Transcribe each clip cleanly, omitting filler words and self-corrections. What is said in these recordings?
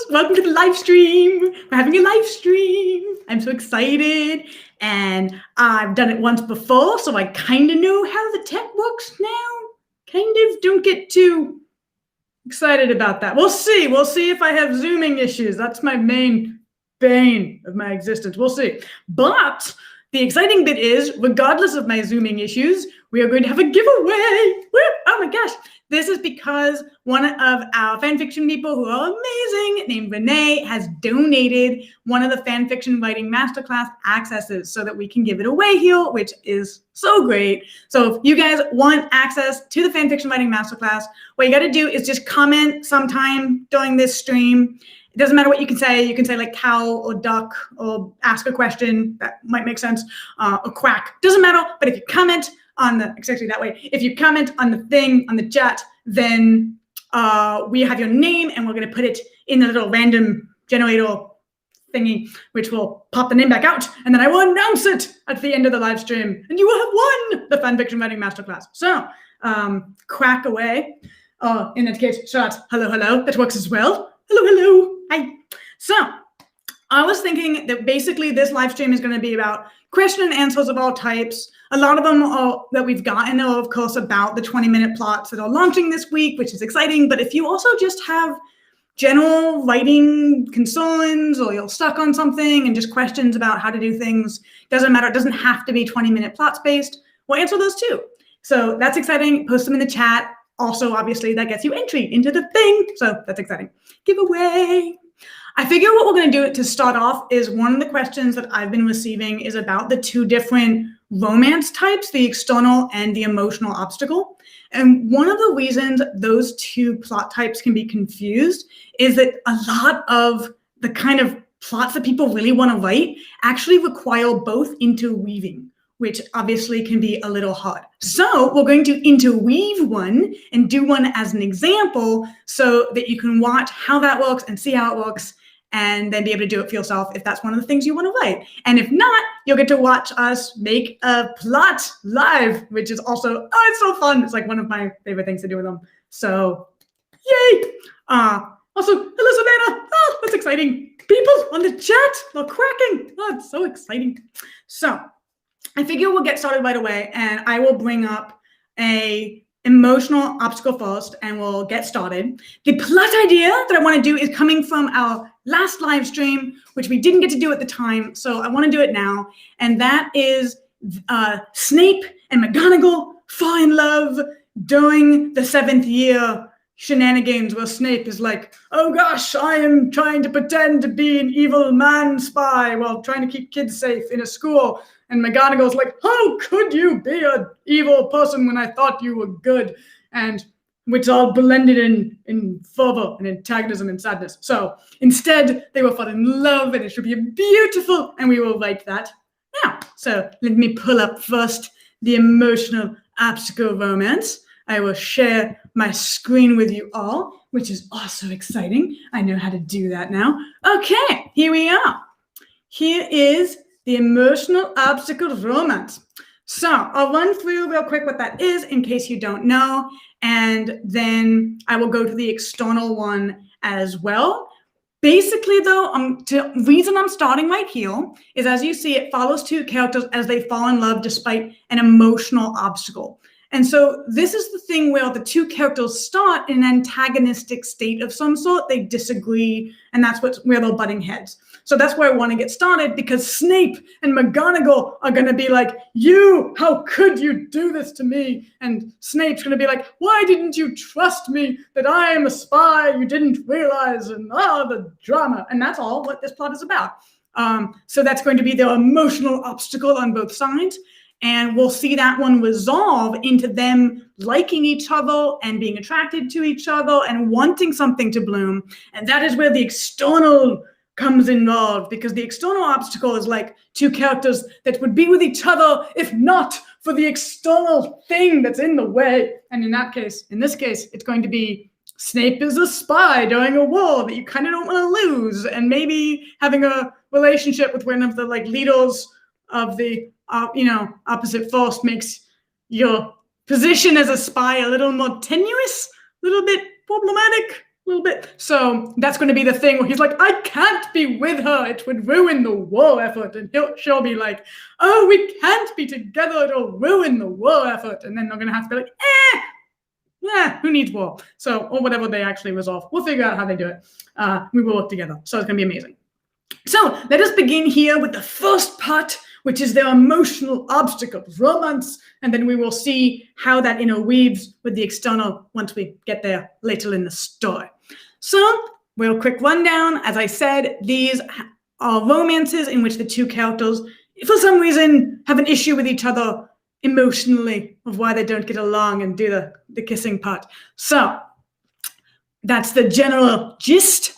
welcome to the live stream. We're having a live stream. I'm so excited, and I've done it once before, so I kind of know how the tech works now. Kind of. Don't get too excited about that. We'll see. We'll see if I have zooming issues. That's my main bane of my existence. We'll see. But the exciting bit is, regardless of my zooming issues, we are going to have a giveaway. Woo! Oh my gosh. This is because one of our fanfiction people who are amazing, named Renee, has donated one of the fanfiction writing masterclass accesses so that we can give it away here, which is so great. So if you guys want access to the fanfiction writing masterclass, what you got to do is just comment sometime during this stream. It doesn't matter what you can say. You can say like cow or duck or ask a question. That might make sense. Or quack. Doesn't matter. But if you comment on the, exactly that way, if you comment on the thing, on the chat, then we have your name and we're going to put it in the little random generator thingy, which will pop the name back out. And then I will announce it at the end of the live stream. And you will have won the fanfiction writing masterclass. So quack away. In that case, shout hello, hello. That works as well. Hello, hello. Hi. So I was thinking that basically this live stream is going to be about question and answers of all types. A lot of them that we've gotten are, of course, about the 20-minute plots that are launching this week, which is exciting. But if you also just have general writing concerns or you're stuck on something and just questions about how to do things, doesn't matter. It doesn't have to be 20-minute plots based. We'll answer those too. So that's exciting. Post them in the chat. Also, obviously, that gets you entry into the thing. So that's exciting. Giveaway. I figure what we're going to do to start off is one of the questions that I've been receiving is about the two different romance types, the external and the emotional obstacle. And one of the reasons those two plot types can be confused is that a lot of the kind of plots that people really want to write actually require both interweaving, which obviously can be a little hard. So we're going to interweave one and do one as an example so that you can watch how that works and see how it works and then be able to do it for yourself if that's one of the things you want to write. And if not, you'll get to watch us make a plot live, which is also, oh, it's so fun. It's like one of my favorite things to do with them. So yay. Also, hello, Savannah. Oh, that's exciting. People on the chat are cracking. Oh, it's so exciting. So I figure we'll get started right away, and I will bring up a emotional obstacle first, and we'll get started. The plot idea that I want to do is coming from our last live stream, which we didn't get to do at the time, so I want to do it now, and that is Snape and McGonagall fall in love during the 7th year shenanigans where Snape is like, oh gosh, I am trying to pretend to be an evil man spy while trying to keep kids safe in a school. And McGonagall's like, how could you be an evil person when I thought you were good? And which all blended in fervor and antagonism and sadness. So instead, they will fall in love and it should be beautiful. And we will write that now. So let me pull up first the emotional obstacle romance. I will share my screen with you all, which is also exciting. I know how to do that now. Okay, here we are. Here is the emotional obstacle romance. So I'll run through real quick what that is in case you don't know, and then I will go to the external one as well. Basically, though, the reason I'm starting right here is, as you see, it follows two characters as they fall in love despite an emotional obstacle. And so this is the thing where the two characters start in an antagonistic state of some sort. They disagree, and that's where they're butting heads. So that's where I want to get started, because Snape and McGonagall are going to be like, you, how could you do this to me? And Snape's going to be like, why didn't you trust me that I am a spy you didn't realize? And the drama. And that's all what this plot is about. So that's going to be the emotional obstacle on both sides. And we'll see that one resolve into them liking each other and being attracted to each other and wanting something to bloom. And that is where the external comes involved, because the external obstacle is like two characters that would be with each other if not for the external thing that's in the way. And in this case, it's going to be Snape is a spy during a war that you kind of don't want to lose, and maybe having a relationship with one of the leaders of the opposite force makes your position as a spy a little more tenuous, a little bit problematic, little bit. So that's going to be the thing where he's like, I can't be with her. It would ruin the war effort. And she'll be like, oh, we can't be together. It'll ruin the war effort. And then they're going to have to be like, who needs war? So, or whatever they actually resolve. We'll figure out how they do it. We will work together. So it's going to be amazing. So let us begin here with the first part, which is their emotional obstacles, romance, and then we will see how that interweaves with the external once we get there later in the story. So, real quick rundown. As I said, these are romances in which the two characters, for some reason, have an issue with each other emotionally of why they don't get along and do the kissing part. So, that's the general gist.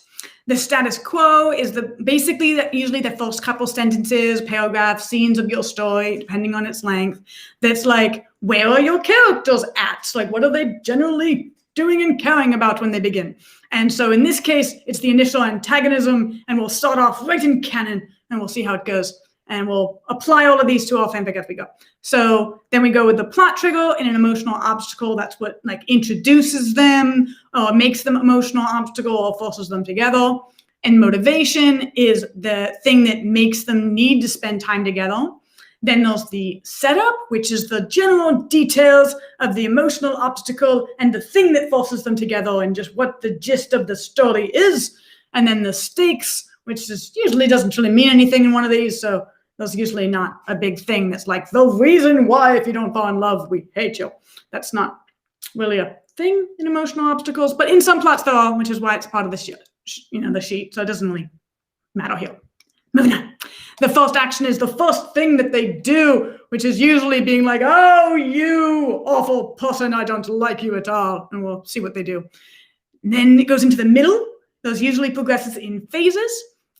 The status quo is basically usually the first couple sentences, paragraphs, scenes of your story, depending on its length. That's like, where are your characters at? Like, what are they generally doing and caring about when they begin? And so in this case, it's the initial antagonism, and we'll start off right in canon, and we'll see how it goes. And we'll apply all of these to our fanfic as we go. So then we go with the plot trigger and an emotional obstacle. That's what like introduces them or makes them emotional obstacle or forces them together. And motivation is the thing that makes them need to spend time together. Then there's the setup, which is the general details of the emotional obstacle and the thing that forces them together and just what the gist of the story is. And then the stakes, which is usually doesn't really mean anything in one of these. So there's usually not a big thing that's like the reason why if you don't fall in love, we hate you. That's not really a thing in emotional obstacles, but in some plots there are, which is why it's part of the sheet, the sheet. So it doesn't really matter here. Moving on. The first action is the first thing that they do, which is usually being like, oh, you awful person, I don't like you at all. And we'll see what they do. And then it goes into the middle. Those usually progresses in phases.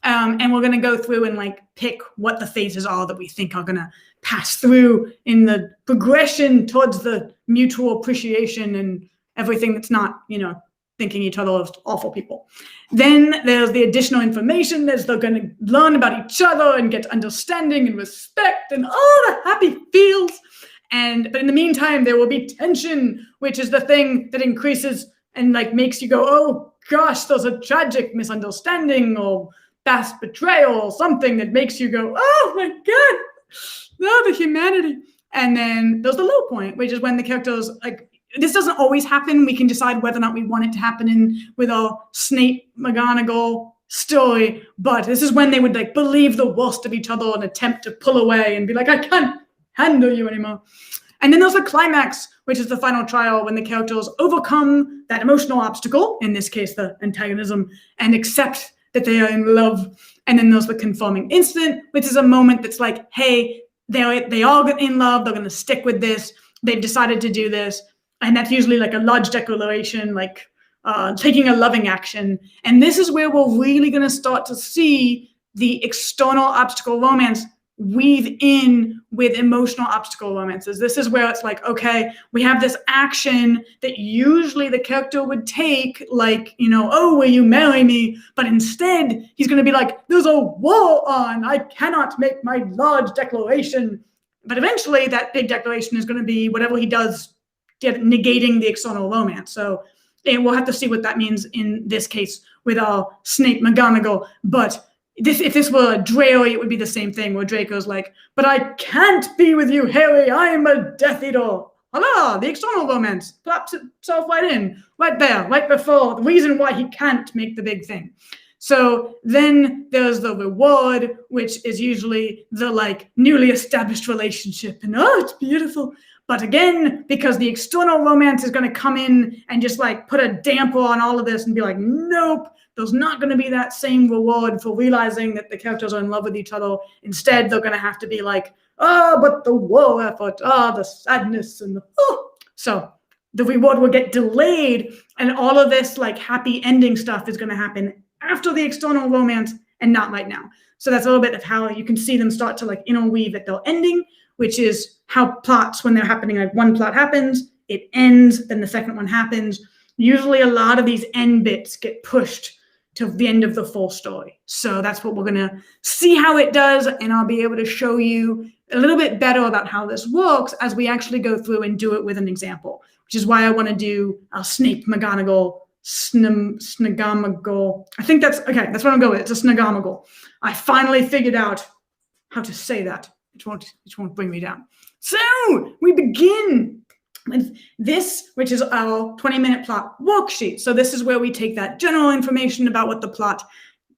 And we're going to go through and like pick what the phases are that we think are going to pass through in the progression towards the mutual appreciation and everything that's not, thinking each other as awful people. Then there's the additional information as they're going to learn about each other and get understanding and respect and all the happy feels. But in the meantime, there will be tension, which is the thing that increases and like makes you go, oh gosh, there's a tragic misunderstanding or past betrayal or something that makes you go, oh my God, oh, the humanity. And then there's the low point, which is when the characters like, this doesn't always happen. We can decide whether or not we want it to happen with our Snape McGonagall story, but this is when they would like believe the worst of each other and attempt to pull away and be like, I can't handle you anymore. And then there's the climax, which is the final trial when the characters overcome that emotional obstacle, in this case, the antagonism, and accept that they are in love. And then there's the confirming incident, which is a moment that's like, hey, they are in love. They're going to stick with this. They've decided to do this. And that's usually like a large declaration, like taking a loving action. And this is where we're really going to start to see the external obstacle romance weave in with emotional obstacle romances. This is where it's like, okay, we have this action that usually the character would take, like, oh, will you marry me? But instead, he's going to be like, there's a war on. I cannot make my large declaration. But eventually, that big declaration is going to be whatever he does, negating the external romance. So we'll have to see what that means in this case with our Snape McGonagall. But if this were a Draco, it would be the same thing where Draco's like, but I can't be with you, Harry. I am a Death Eater. Voila, the external romance plops itself right in, right there, right before the reason why he can't make the big thing. So then there's the reward, which is usually the like newly established relationship. And oh, it's beautiful. But again, because the external romance is going to come in and just like put a damper on all of this and be like, nope, there's not going to be that same reward for realizing that the characters are in love with each other. Instead, they're going to have to be like, oh, but the war effort, the sadness and So the reward will get delayed, and all of this like happy ending stuff is going to happen after the external romance and not right now. So that's a little bit of how you can see them start to like interweave at their ending, which is how plots, when they're happening, like one plot happens, it ends, then the second one happens. Usually a lot of these end bits get pushed to the end of the full story. So that's what we're going to see how it does, and I'll be able to show you a little bit better about how this works as we actually go through and do it with an example, which is why I want to do a Snape McGonagall Snagamagal. I think that's okay. That's what I'm going with. It's a Snagamagal. I finally figured out how to say that. It won't bring me down. So we begin with this, which is our 20-minute plot worksheet. So this is where we take that general information about what the plot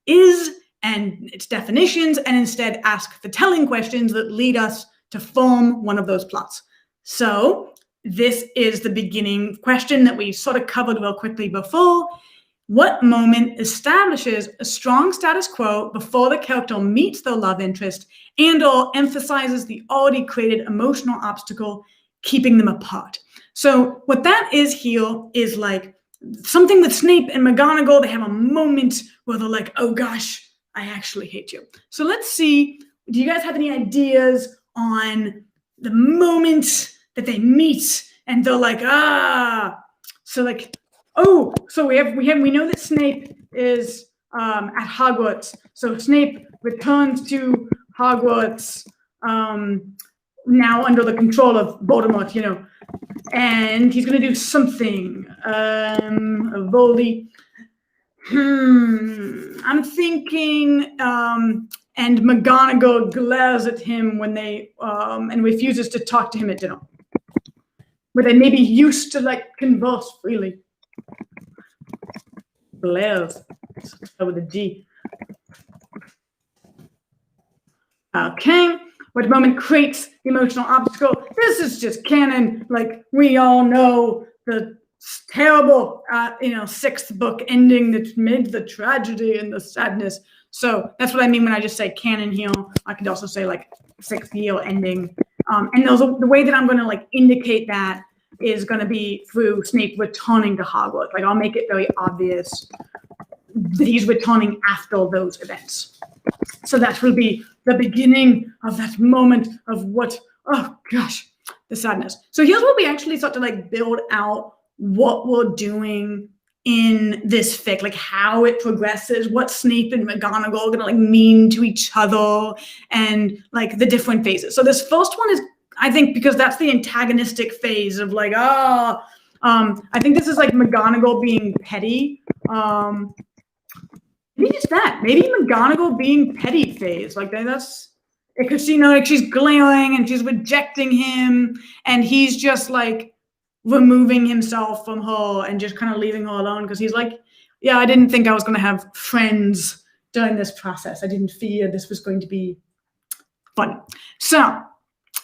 is and its definitions, and instead ask the telling questions that lead us to form one of those plots. So this is the beginning question that we sort of covered real quickly before. What moment establishes a strong status quo before the character meets their love interest and/or emphasizes the already created emotional obstacle keeping them apart? So what that is here is like something with Snape and McGonagall. They have a moment where they're like, oh gosh, I actually hate you. So let's see, do you guys have any ideas on the moment that they meet and they're like, so like, oh, so we know that Snape is at Hogwarts. So Snape returns to Hogwarts now under the control of Voldemort, you know, and he's gonna do something. Voldy. I'm thinking, and McGonagall glares at him when they and refuses to talk to him at dinner. Where they maybe used to like converse freely. Glares. Start with a G. Okay. What moment creates the emotional obstacle? This is just canon. Like we all know the terrible, sixth book ending that made the tragedy and the sadness. So that's what I mean when I just say canon here. I could also say like sixth year ending. And the way that I'm going to like indicate that is going to be through Snape returning to Hogwarts. Like I'll make it very obvious that he's returning after those events. So that will be the beginning of that moment of what, oh gosh, the sadness. So here's what we actually start to like build out what we're doing in this fic, like how it progresses, what Snape and McGonagall are gonna like mean to each other, and like the different phases. So this first one is, I think, because that's the antagonistic phase of like, I think this is like McGonagall being petty. Maybe it's that. Maybe McGonagall being petty phase. Like that's because like she's glaring and she's rejecting him, and he's just like removing himself from her and just kind of leaving her alone because he's like, yeah, I didn't think I was going to have friends during this process. I didn't fear this was going to be fun. So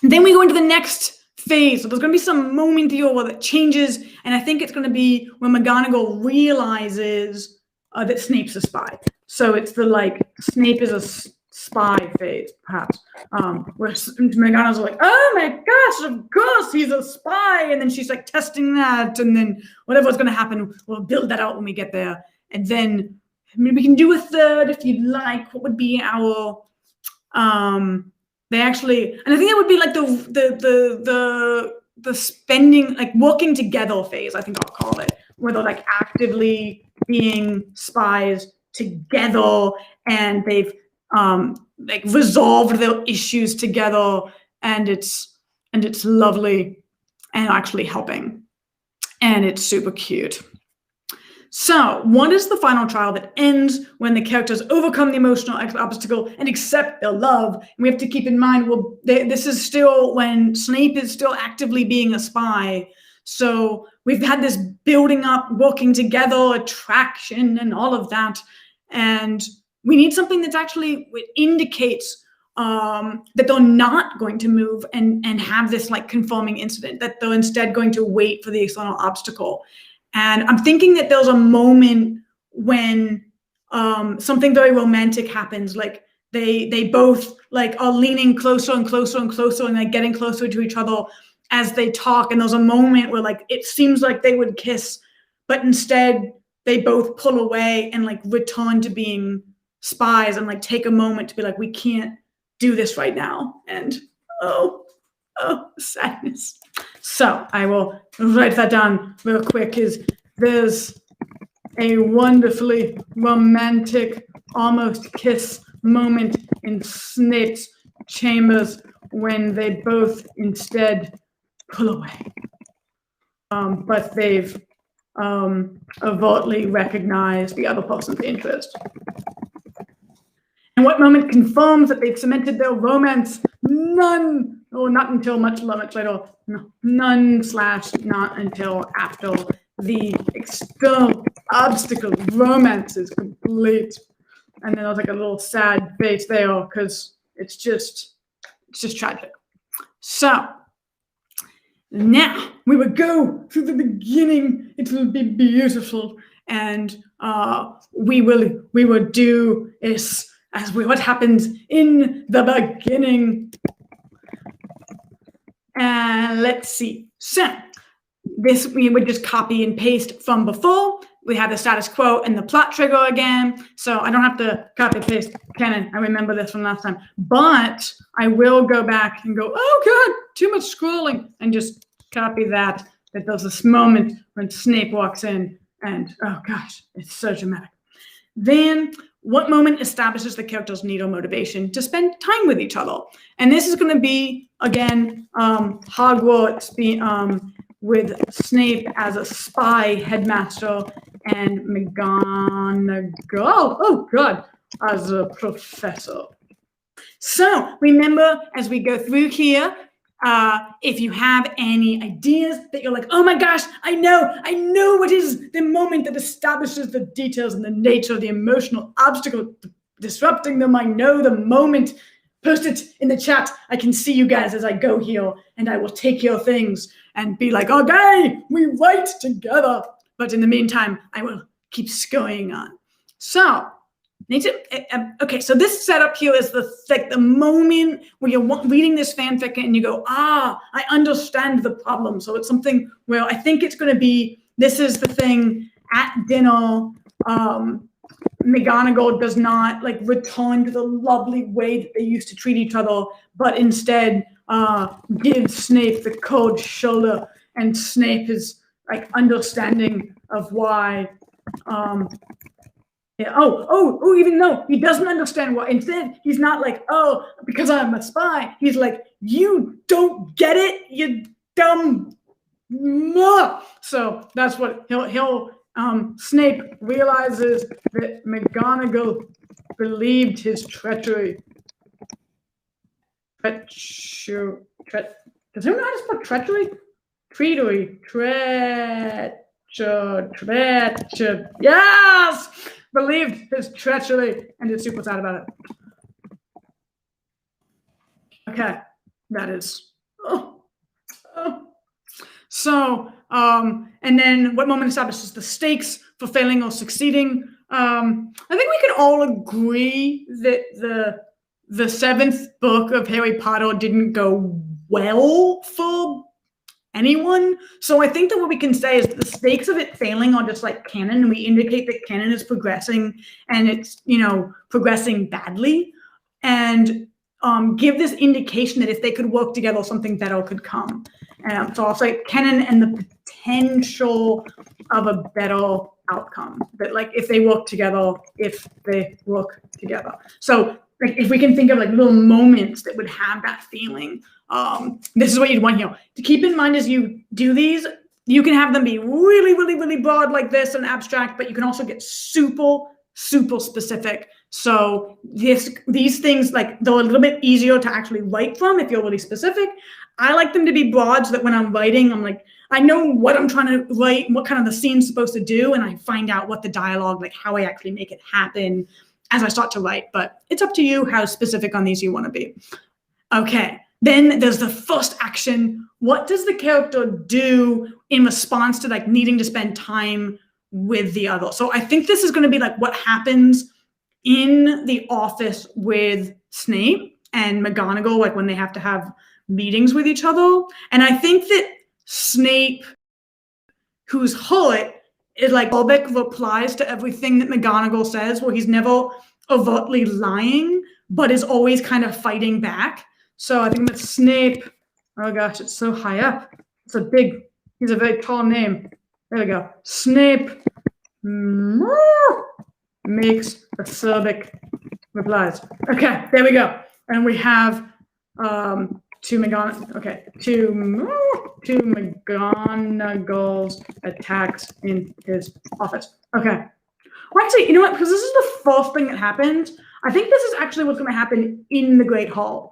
then we go into the next phase. So there's going to be some moment here where that changes, and I think it's going to be when McGonagall realizes that Snape's a spy. So it's the like Snape is a spy phase, perhaps, where McGonagall's like, oh my gosh, of course he's a spy, and then she's like testing that, and then whatever's going to happen, we'll build that out when we get there, and then maybe we can do a third if you'd like. What would be our they actually, and I think that would be like the spending, like working together phase, I think I'll call it, where they're like actively being spies together, and they've like resolved their issues together, and it's lovely and actually helping, and it's super cute. So what is the final trial that ends when the characters overcome the emotional obstacle and accept their love? And we have to keep in mind, well, this is still when Snape is still actively being a spy. So we've had this building up, working together, attraction, and all of that. And we need something that's actually indicates that they're not going to move and have this like conforming incident, that they're instead going to wait for the external obstacle. And I'm thinking that there's a moment when something very romantic happens, like they both like are leaning closer and closer and closer and like getting closer to each other as they talk, and there's a moment where like it seems like they would kiss, but instead they both pull away and like return to being spies and like take a moment to be like, we can't do this right now. And oh, sadness. So I will write that down real quick. There's a wonderfully romantic almost kiss moment in Snape's chambers when they both instead pull away. But they've overtly recognize the other person's interest. And what moment confirms that they've cemented their romance? None, or not until much later. No, none/not until after the external obstacle romance is complete. And then there's like a little sad face there because it's just tragic. So now we would go through the beginning. It will be beautiful, and we will do this as what happens in the beginning. And let's see. So this we would just copy and paste from before. We have the status quo and the plot trigger again. So I don't have to copy and paste canon. I remember this from last time. But I will go back and go, oh God, too much scrolling, and just copy that there's this moment when Snape walks in and, oh gosh, it's so dramatic. Then what moment establishes the character's need or motivation to spend time with each other? And this is going to be, again, Hogwarts with Snape as a spy headmaster and McGonagall, oh God, as a professor. So remember, as we go through here, if you have any ideas that you're like, oh my gosh, I know what is the moment that establishes the details and the nature of the emotional obstacle disrupting them. I know the moment. Post it in the chat. I can see you guys as I go here, and I will take your things and be like, okay, we write together. But in the meantime, I will keep going on. So, okay, so this setup here is the moment where you're reading this fanfic and you go, I understand the problem. So it's something where I think it's going to be, this is the thing at dinner, McGonagall does not like return to the lovely way that they used to treat each other, but instead gives Snape the cold shoulder, and Snape is like understanding of why. Even though he doesn't understand why, instead he's not like, oh, because I'm a spy. He's like, you don't get it, you dumb. So that's what he'll. Snape realizes that McGonagall believed his treachery. Does anyone know how to spell treachery? Treacher. Yes! Believed his treachery and is super sad about it. Okay, that is. So, and then what moment establishes the stakes for failing or succeeding? I think we can all agree that the seventh book of Harry Potter didn't go well for anyone. So I think that what we can say is that the stakes of it failing are just like canon, and we indicate that canon is progressing and it's, progressing badly, and give this indication that if they could work together, something better could come. So I'll say canon and the potential of a better outcome. That like if they work together. So like if we can think of like little moments that would have that feeling, this is what you'd want here. To keep in mind as you do these, you can have them be really, really, really broad like this and abstract, but you can also get super, super specific. So these things, like they're a little bit easier to actually write from if you're really specific. I like them to be broad so that when I'm writing, I'm like, I know what I'm trying to write, what kind of the scene's supposed to do, and I find out what the dialogue, like how I actually make it happen as I start to write. But it's up to you how specific on these you want to be. Okay, then there's the first action. What does the character do in response to like needing to spend time with the other? So I think this is going to be like what happens in the office with Snape and McGonagall, like when they have to have meetings with each other. And I think that Snape, who's hurt, is like Bulbeck replies to everything that McGonagall says, where he's never overtly lying, but is always kind of fighting back. So I think that Snape, oh gosh, it's so high up. He's a very tall name. There we go. Snape makes acerbic replies. Okay, there we go. And we have to McGonagall's attacks in his office. Okay. Well, actually, you know what? Because this is the first thing that happens. I think this is actually what's going to happen in the Great Hall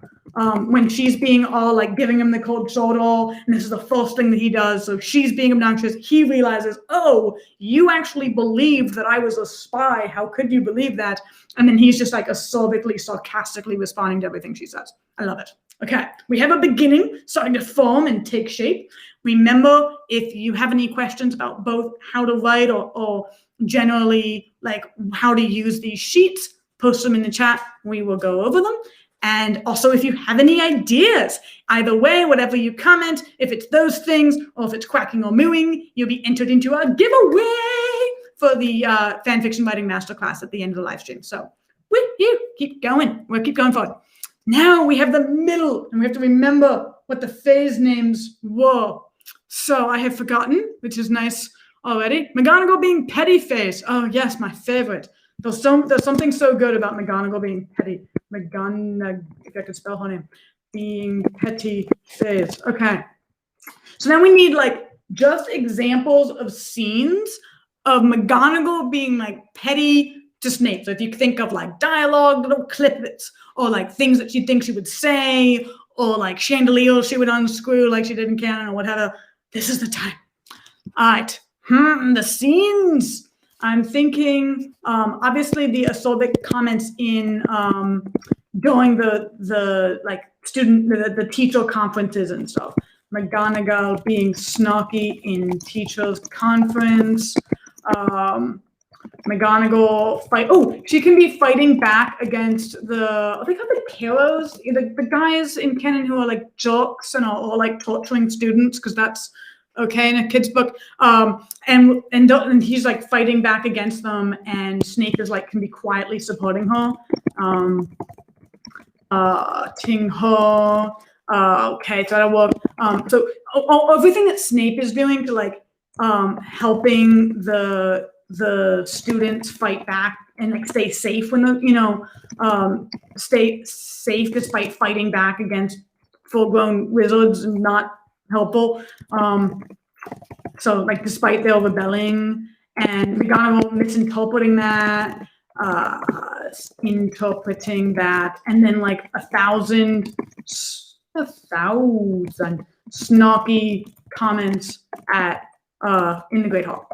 when she's being all like giving him the cold shoulder, and this is the first thing that he does. So she's being obnoxious. He realizes, oh, you actually believed that I was a spy. How could you believe that? And then he's just like acerbically, sarcastically responding to everything she says. I love it. Okay, we have a beginning starting to form and take shape. Remember, if you have any questions about both how to write or generally like how to use these sheets, post them in the chat. We will go over them. And also, if you have any ideas, either way, whatever you comment, if it's those things or if it's quacking or mooing, you'll be entered into a giveaway for the fan fiction writing masterclass at the end of the live stream. So keep going. We'll keep going forward. Now we have the middle, and we have to remember what the phase names were. So I have forgotten, which is nice already. McGonagall being petty phase. Oh yes, my favorite. There's something so good about McGonagall being petty. If I could spell her name. Being petty phase. Okay. So then we need like just examples of scenes of McGonagall being like petty to Snape. So if you think of like dialogue, little clippets, or like things that she thinks she would say, or like chandeliers she would unscrew like she did in canon or whatever, this is the time. All right. The scenes. I'm thinking, obviously the acerbic comments in during the like the teacher conferences and stuff. McGonagall being snarky in teacher's conference. McGonagall fight. Oh, she can be fighting back against the. They call the Kalos, the guys in canon who are like jocks and are like torturing students, because that's okay in a kid's book. And he's like fighting back against them, and Snape is like can be quietly supporting her. Ting Ho. Okay, so that'll work. So everything that Snape is doing to like helping the students fight back and like stay safe when stay safe despite fighting back against full-grown wizards and not helpful. So like despite their rebelling, and McGonagall misinterpreting that, and then like a thousand snarky comments at in the Great Hall,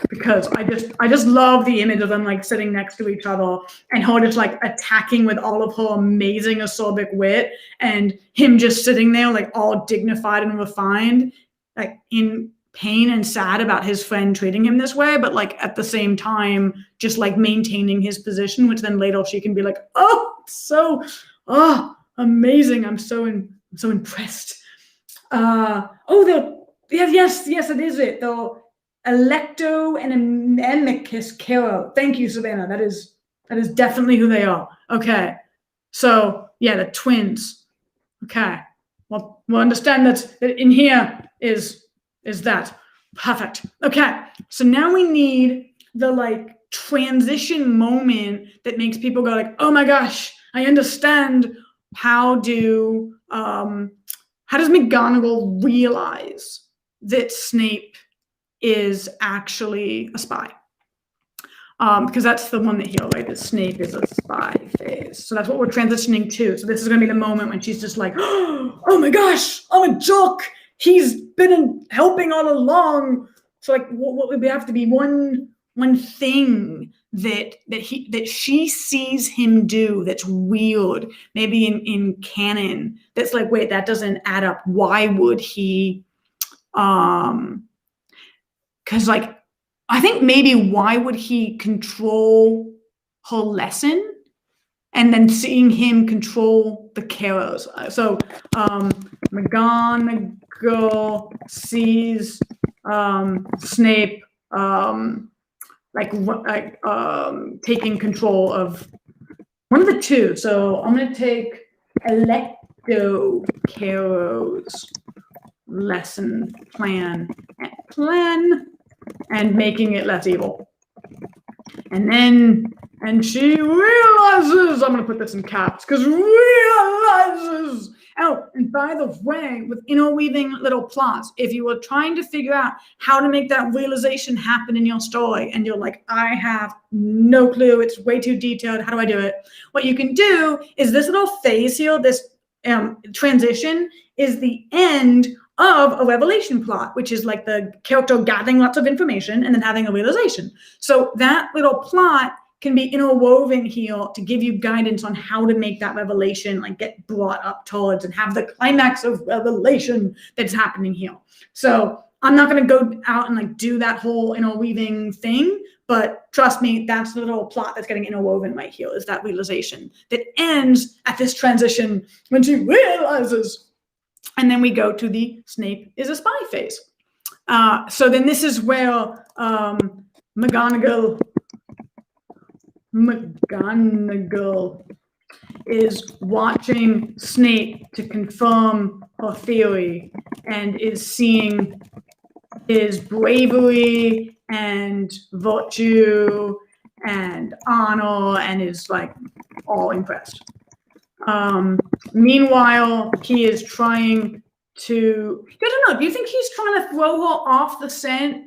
because I just love the image of them like sitting next to each other and her just like attacking with all of her amazing acerbic wit, and him just sitting there like all dignified and refined, like in pain and sad about his friend treating him this way, but like at the same time just like maintaining his position, which then later she can be like, oh, so amazing, I'm so impressed. Yes, it is it. The Electo and Amicus Carol. Thank you, Savannah. That is definitely who they are. Okay. So yeah, the twins. Okay. Well, we'll understand that in here is that. Perfect. Okay. So now we need the like transition moment that makes people go like, oh my gosh, I understand. How does McGonagall realize that Snape is actually a spy? Because that's the one that he already that Snape is a spy phase. So that's what we're transitioning to. So this is going to be the moment when she's just like, oh my gosh, I'm a jock. He's been helping all along. So like, what would have to be one thing that she sees him do that's weird, maybe in canon, that's like, wait, that doesn't add up. Why would he? Because like, I think maybe why would he control her lesson, and then seeing him control the Caros? So McGonagall sees Snape taking control of one of the two. So I'm going to take Electo Caro's lesson plan and making it less evil. And then And she realizes, I'm going to put this in caps, because realizes. Oh, and by the way, with interweaving little plots, if you were trying to figure out how to make that realization happen in your story, and you're like, I have no clue, it's way too detailed, how do I do it? What you can do is this little phase here, this transition, is the end of a revelation plot, which is like the character gathering lots of information and then having a realization. So that little plot can be interwoven here to give you guidance on how to make that revelation like get brought up towards and have the climax of revelation that's happening here. So I'm not going to go out and like do that whole interweaving thing, but trust me, that's the little plot that's getting interwoven right here, is that realization that ends at this transition when she realizes. And then we go to the Snape is a spy phase. So then this is where McGonagall is watching Snape to confirm her theory and is seeing his bravery and virtue and honor and is like all impressed. Meanwhile, he is trying to, I don't know, do you think he's trying to throw her off the scent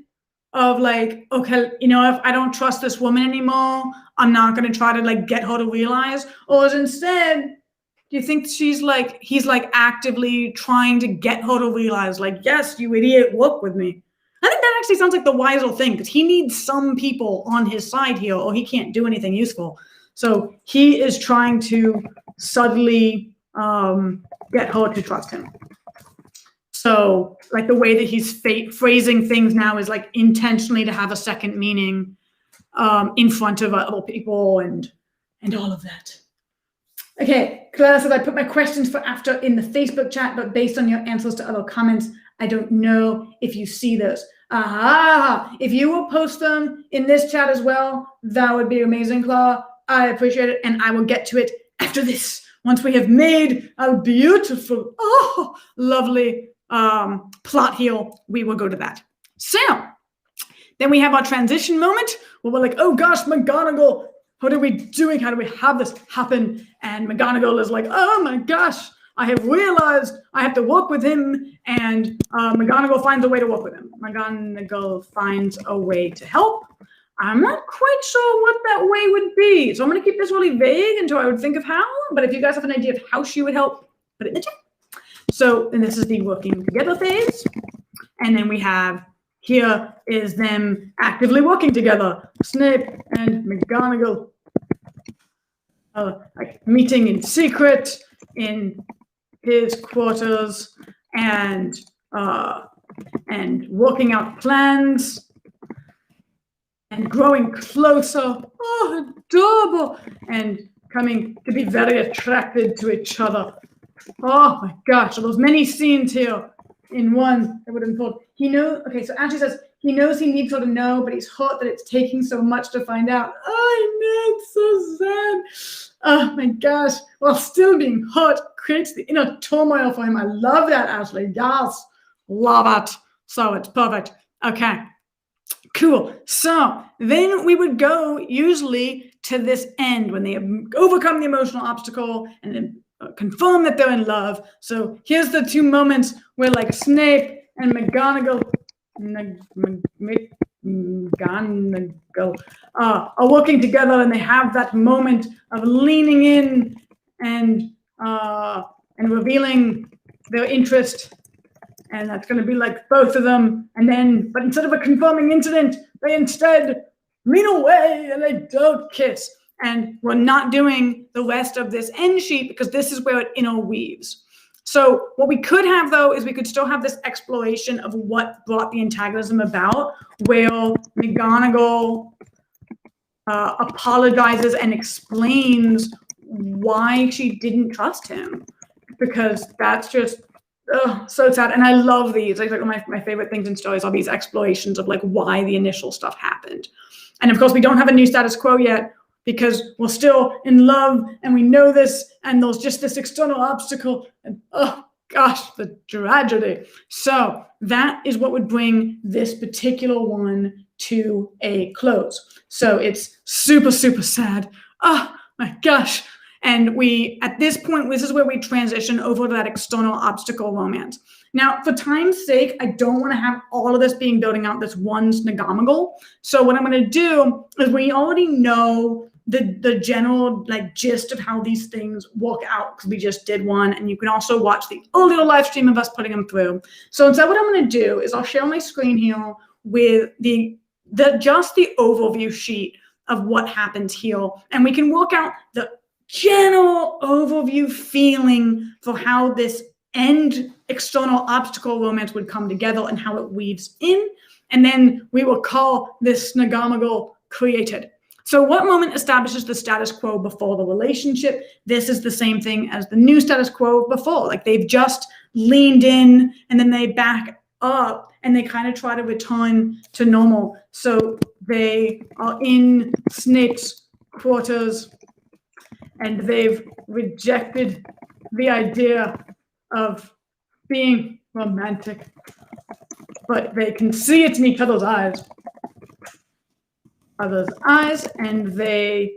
of like, okay, you know, if I don't trust this woman anymore, I'm not going to try to like get her to realize? Or is instead, do you think he's like actively trying to get her to realize, like, yes, you idiot, work with me? I think that actually sounds like the wiser thing, because he needs some people on his side here or he can't do anything useful. So he is trying to subtly get her to trust him. So like the way that he's phrasing things now is like intentionally to have a second meaning in front of other people and all of that. Okay, Claire said I put my questions for after in the Facebook chat, but based on your answers to other comments, I don't know if you see those. Aha! If you will post them in this chat as well, that would be amazing, Claire. I appreciate it, and I will get to it after this. Once we have made a beautiful, lovely plot here, we will go to that. So then we have our transition moment where we're like, oh gosh, McGonagall, what are we doing? How do we have this happen? And McGonagall is like, oh my gosh, I have realized I have to work with him. And McGonagall finds a way to work with him. McGonagall finds a way to help. I'm not quite sure what that way would be. So I'm going to keep this really vague until I would think of how. But if you guys have an idea of how she would help, put it in the chat. So, and this is the working together phase. And then we have, here is them actively working together. Snape and McGonagall like meeting in secret in his quarters and working out plans and growing closer. Oh, adorable. And coming to be very attracted to each other. Oh my gosh, so there's many scenes here in one that would unfold. He knows, okay, so Ashley says, he knows he needs her to know, but he's hurt that it's taking so much to find out. Oh, no, it's so sad. Oh my gosh. While still being hurt creates the inner turmoil for him. I love that, Ashley. Yes, love it. So it's perfect. Okay, cool. So then we would go usually to this end when they overcome the emotional obstacle and then confirm that they're in love. So here's the two moments where like Snape and McGonagall are working together, and they have that moment of leaning in and revealing their interest, and that's going to be like both of them. And then, but instead of a confirming incident, they instead lean away and they don't kiss. And we're not doing the rest of this end sheet because this is where it interweaves. So what we could have, though, is we could still have this exploration of what brought the antagonism about, where McGonagall apologizes and explains why she didn't trust him, because that's just so sad. And I love these. Like my favorite things in stories are these explorations of like why the initial stuff happened. And of course, we don't have a new status quo yet, because we're still in love and we know this, and there's just this external obstacle, and oh gosh, the tragedy. So that is what would bring this particular one to a close. So it's super, super sad. Oh my gosh. And at this point, this is where we transition over to that external obstacle romance. Now, for time's sake, I don't want to have all of this building out this one snagamogle. So what I'm going to do is, we already know the general gist of how these things work out, because we just did one, and you can also watch the earlier live stream of us putting them through. So instead, what I'm going to do is I'll share my screen here with just the overview sheet of what happens here, and we can work out the general overview feeling for how this end external obstacle romance would come together and how it weaves in, and then we will call this snagamogle created. So what moment establishes the status quo before the relationship? This is the same thing as the new status quo before. Like, they've just leaned in and then they back up and they kind of try to return to normal. So they are in Snape's quarters and they've rejected the idea of being romantic, but they can see it in each other's eyes. And they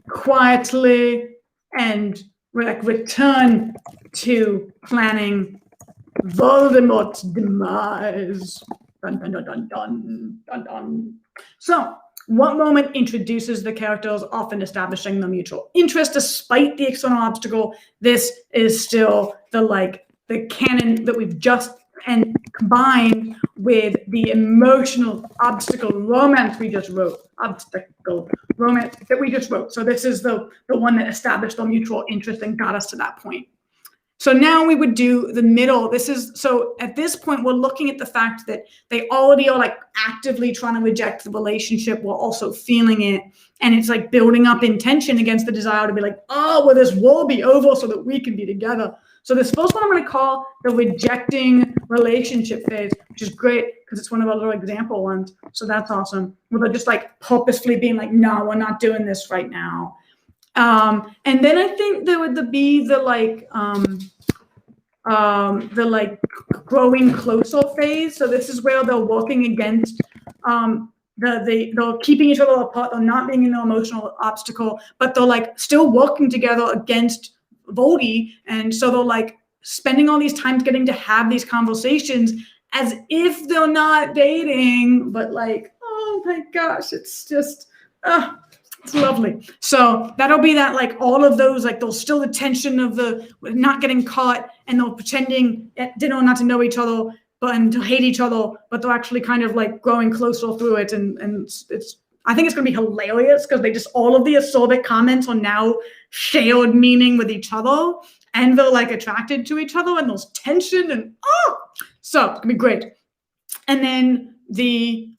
quietly and return to planning Voldemort's demise. Dun, dun, dun, dun, dun, dun, dun. So, what moment introduces the characters, often establishing the mutual interest despite the external obstacle? This is still the canon that we've just combined with the emotional obstacle romance we just wrote. So this is the one that established the mutual interest and got us to that point. So now we would do the middle. So at this point, we're looking at the fact that they already are actively trying to reject the relationship while also feeling it. And it's building up intention against the desire to be will this war be over so that we can be together? So this first one I'm going to call the rejecting relationship phase, which is great because it's one of our little example ones. So that's awesome. Where they're just purposefully being no, we're not doing this right now. And then I think there would be the growing closer phase. So this is where they're working against they're keeping each other apart. They're not being in the emotional obstacle, but they're still working together against Voldy. And so they're spending all these times getting to have these conversations as if they're not dating, but oh my gosh, it's just it's lovely. So that'll be that all of those there's still the tension of the not getting caught, and they're pretending at dinner not to know each other and to hate each other, but they're actually kind of growing closer through it, and it's I think it's going to be hilarious because they just all of the acerbic comments are now shared meaning with each other, and they're attracted to each other, and there's tension, and so it's gonna be great. And then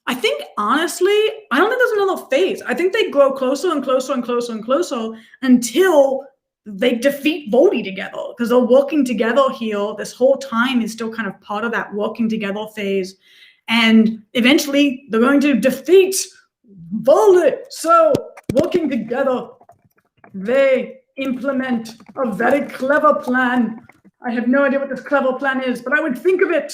I think honestly, I don't think there's another phase. I think they grow closer and closer and closer and closer until they defeat Voldy together, because they're working together here. This whole time is still kind of part of that working together phase. And eventually they're going to defeat Voldy. So working together, they implement a very clever plan. I have no idea what this clever plan is, but I would think of it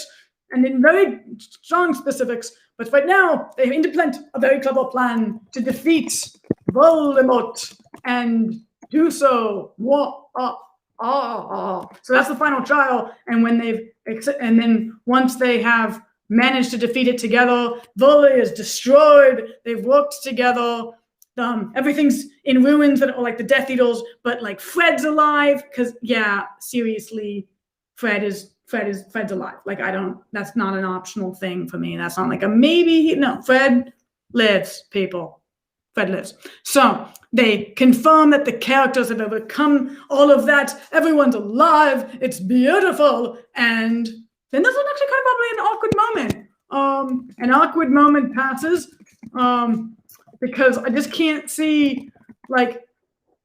and in very strong specifics. But right now, they implement a very clever plan to defeat Voldemort and do so. So that's the final trial. And then once they have managed to defeat it together, Voldy is destroyed. They've worked together. Everything's in ruins, or the Death Eaters, but Fred's alive. Because seriously, Fred's alive. That's not an optional thing for me. That's not a maybe. No, Fred lives, people. Fred lives. So they confirm that the characters have overcome all of that. Everyone's alive. It's beautiful. And then there's actually kind of probably an awkward moment. An awkward moment passes because I just can't see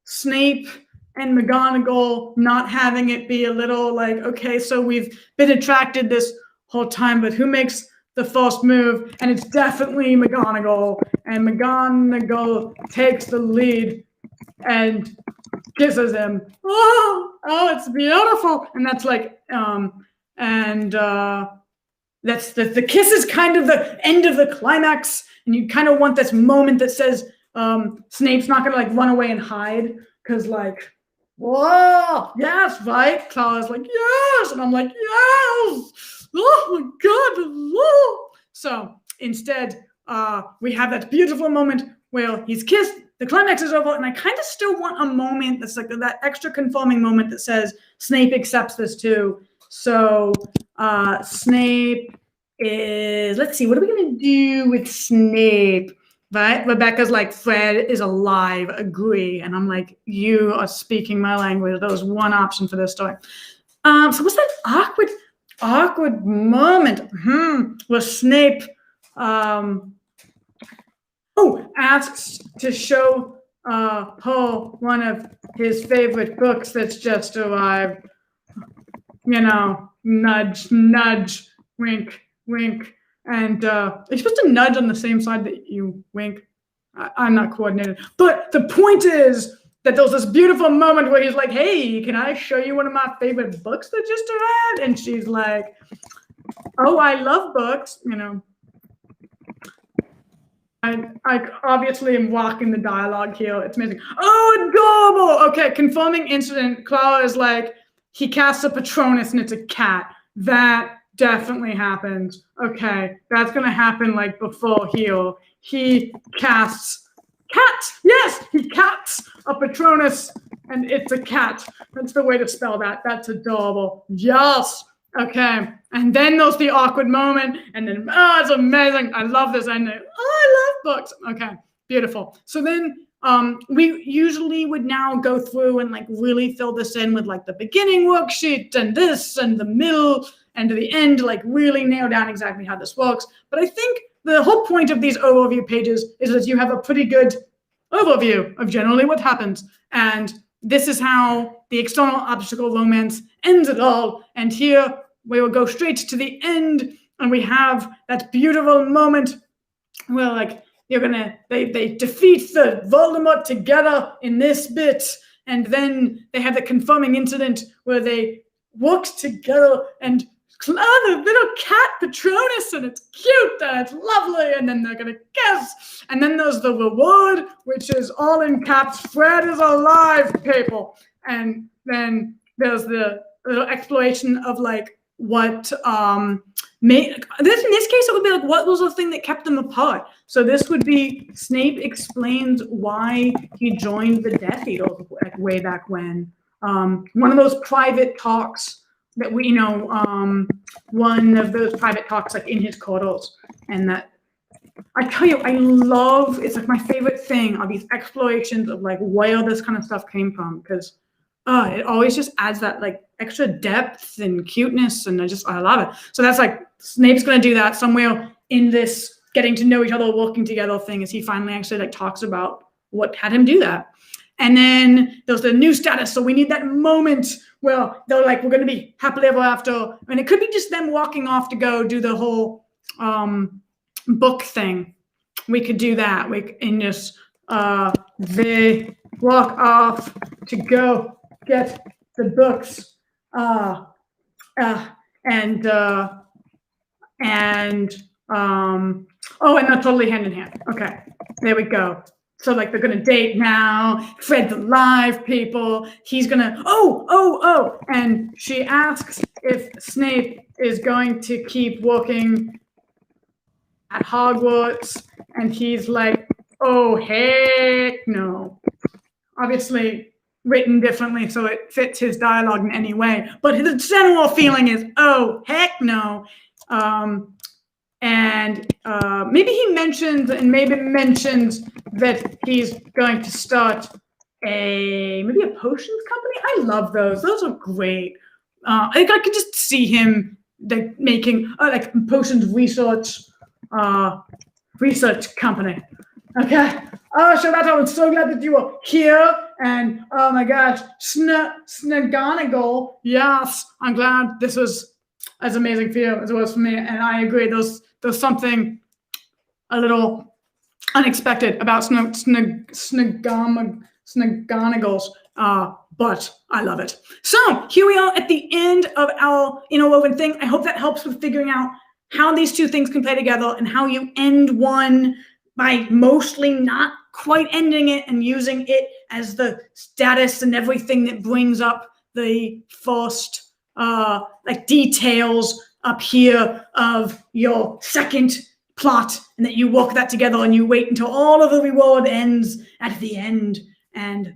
Snape and McGonagall not having it be a little okay, so we've been attracted this whole time, but who makes the first move? And it's definitely McGonagall. And McGonagall takes the lead and kisses him. Oh, it's beautiful. And that's the kiss is kind of the end of the climax, and you kind of want this moment that says Snape's not gonna like run away and hide, because like, whoa, yes, right? Clara's like, yes, and I'm like, yes, oh my god, whoa. So instead, we have that beautiful moment where he's kissed, the climax is over, and I kind of still want a moment that's like that extra conforming moment that says Snape accepts this too. So Snape is, let's see, what are we gonna do with Snape? Right? Rebecca's like, Fred is alive, agree. And I'm like, you are speaking my language. That was one option for this story. So what's that awkward moment? Where Snape asks to show Paul one of his favorite books that's just arrived. You know, nudge, nudge, wink, wink. And you're supposed to nudge on the same side that you wink. I'm not coordinated. But the point is that there's this beautiful moment where he's like, hey, can I show you one of my favorite books that just arrived? And she's like, oh, I love books, you know. I obviously am walking the dialogue here. It's amazing. Oh, adorable. Okay, conforming incident. Clara is like, he casts a Patronus and it's a cat. That definitely happens. Okay, that's gonna happen like before here. He casts cat. Yes, he casts a Patronus and it's a cat. That's the way to spell that. That's adorable. Yes. Okay, and then there's the awkward moment, and then, oh, it's amazing. I love this ending. Oh, I love books. Okay, beautiful. So then we usually would now go through and like really fill this in with like the beginning worksheet and this and the middle and to the end, like really nail down exactly how this works. But I think the whole point of these overview pages is that you have a pretty good overview of generally what happens. And this is how the external obstacle romance ends it all. And here we will go straight to the end, and we have that beautiful moment where like they defeat the Voldemort together in this bit, and then they have the confirming incident where they work together and the little cat Patronus, and it's cute and it's lovely, and then they're gonna kiss, and then there's the reward, which is all in caps, Fred is alive, people, and then there's the little exploration of like what made this, in this case it would be like what was the thing that kept them apart. So this would be Snape explains why he joined the Death Eaters like way back when. One of those private talks that we one of those private talks like in his corridors, and that I tell you, I love, it's like my favorite thing are these explorations of like where this kind of stuff came from, because it always just adds that like extra depth and cuteness, and I love it. So that's like Snape's gonna do that somewhere in this getting to know each other, working together thing, as he finally actually like talks about what had him do that. And then there's the new status. So we need that moment where they're like, we're gonna be happily ever after, and it could be just them walking off to go do the whole book thing. We could do that. We in this they walk off to go get the books, oh, and they're totally hand in hand. Okay, there we go. So like they're gonna date now. Fred's alive, people. He's gonna and she asks if Snape is going to keep working at Hogwarts, and he's like, oh heck no. Obviously written differently so it fits his dialogue in any way, but the general feeling is, oh heck no. Maybe he mentions that he's going to start maybe a potions company. I love those. Those are great. I could just see him like making like potions research company. Okay. Oh, Charlotte, I'm so glad that you are here. And oh my gosh, Snagonigal. Yes, I'm glad this was as amazing for you as it was for me. And I agree, there's something a little unexpected about Snagonagals, but I love it. So here we are at the end of our interwoven thing. I hope that helps with figuring out how these two things can play together and how you end one by mostly not quite ending it and using it as the status and everything that brings up the first like details up here of your second plot, and that you work that together and you wait until all of the reward ends at the end. And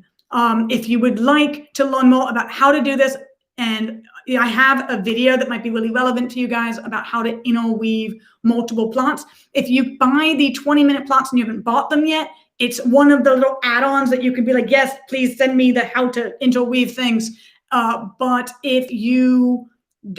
if you would like to learn more about how to do this, and I have a video that might be really relevant to you guys about how to interweave multiple plots. If you buy the 20-minute plots and you haven't bought them yet, it's one of the little add-ons that you can be like, yes, please send me the how to interweave things. But if you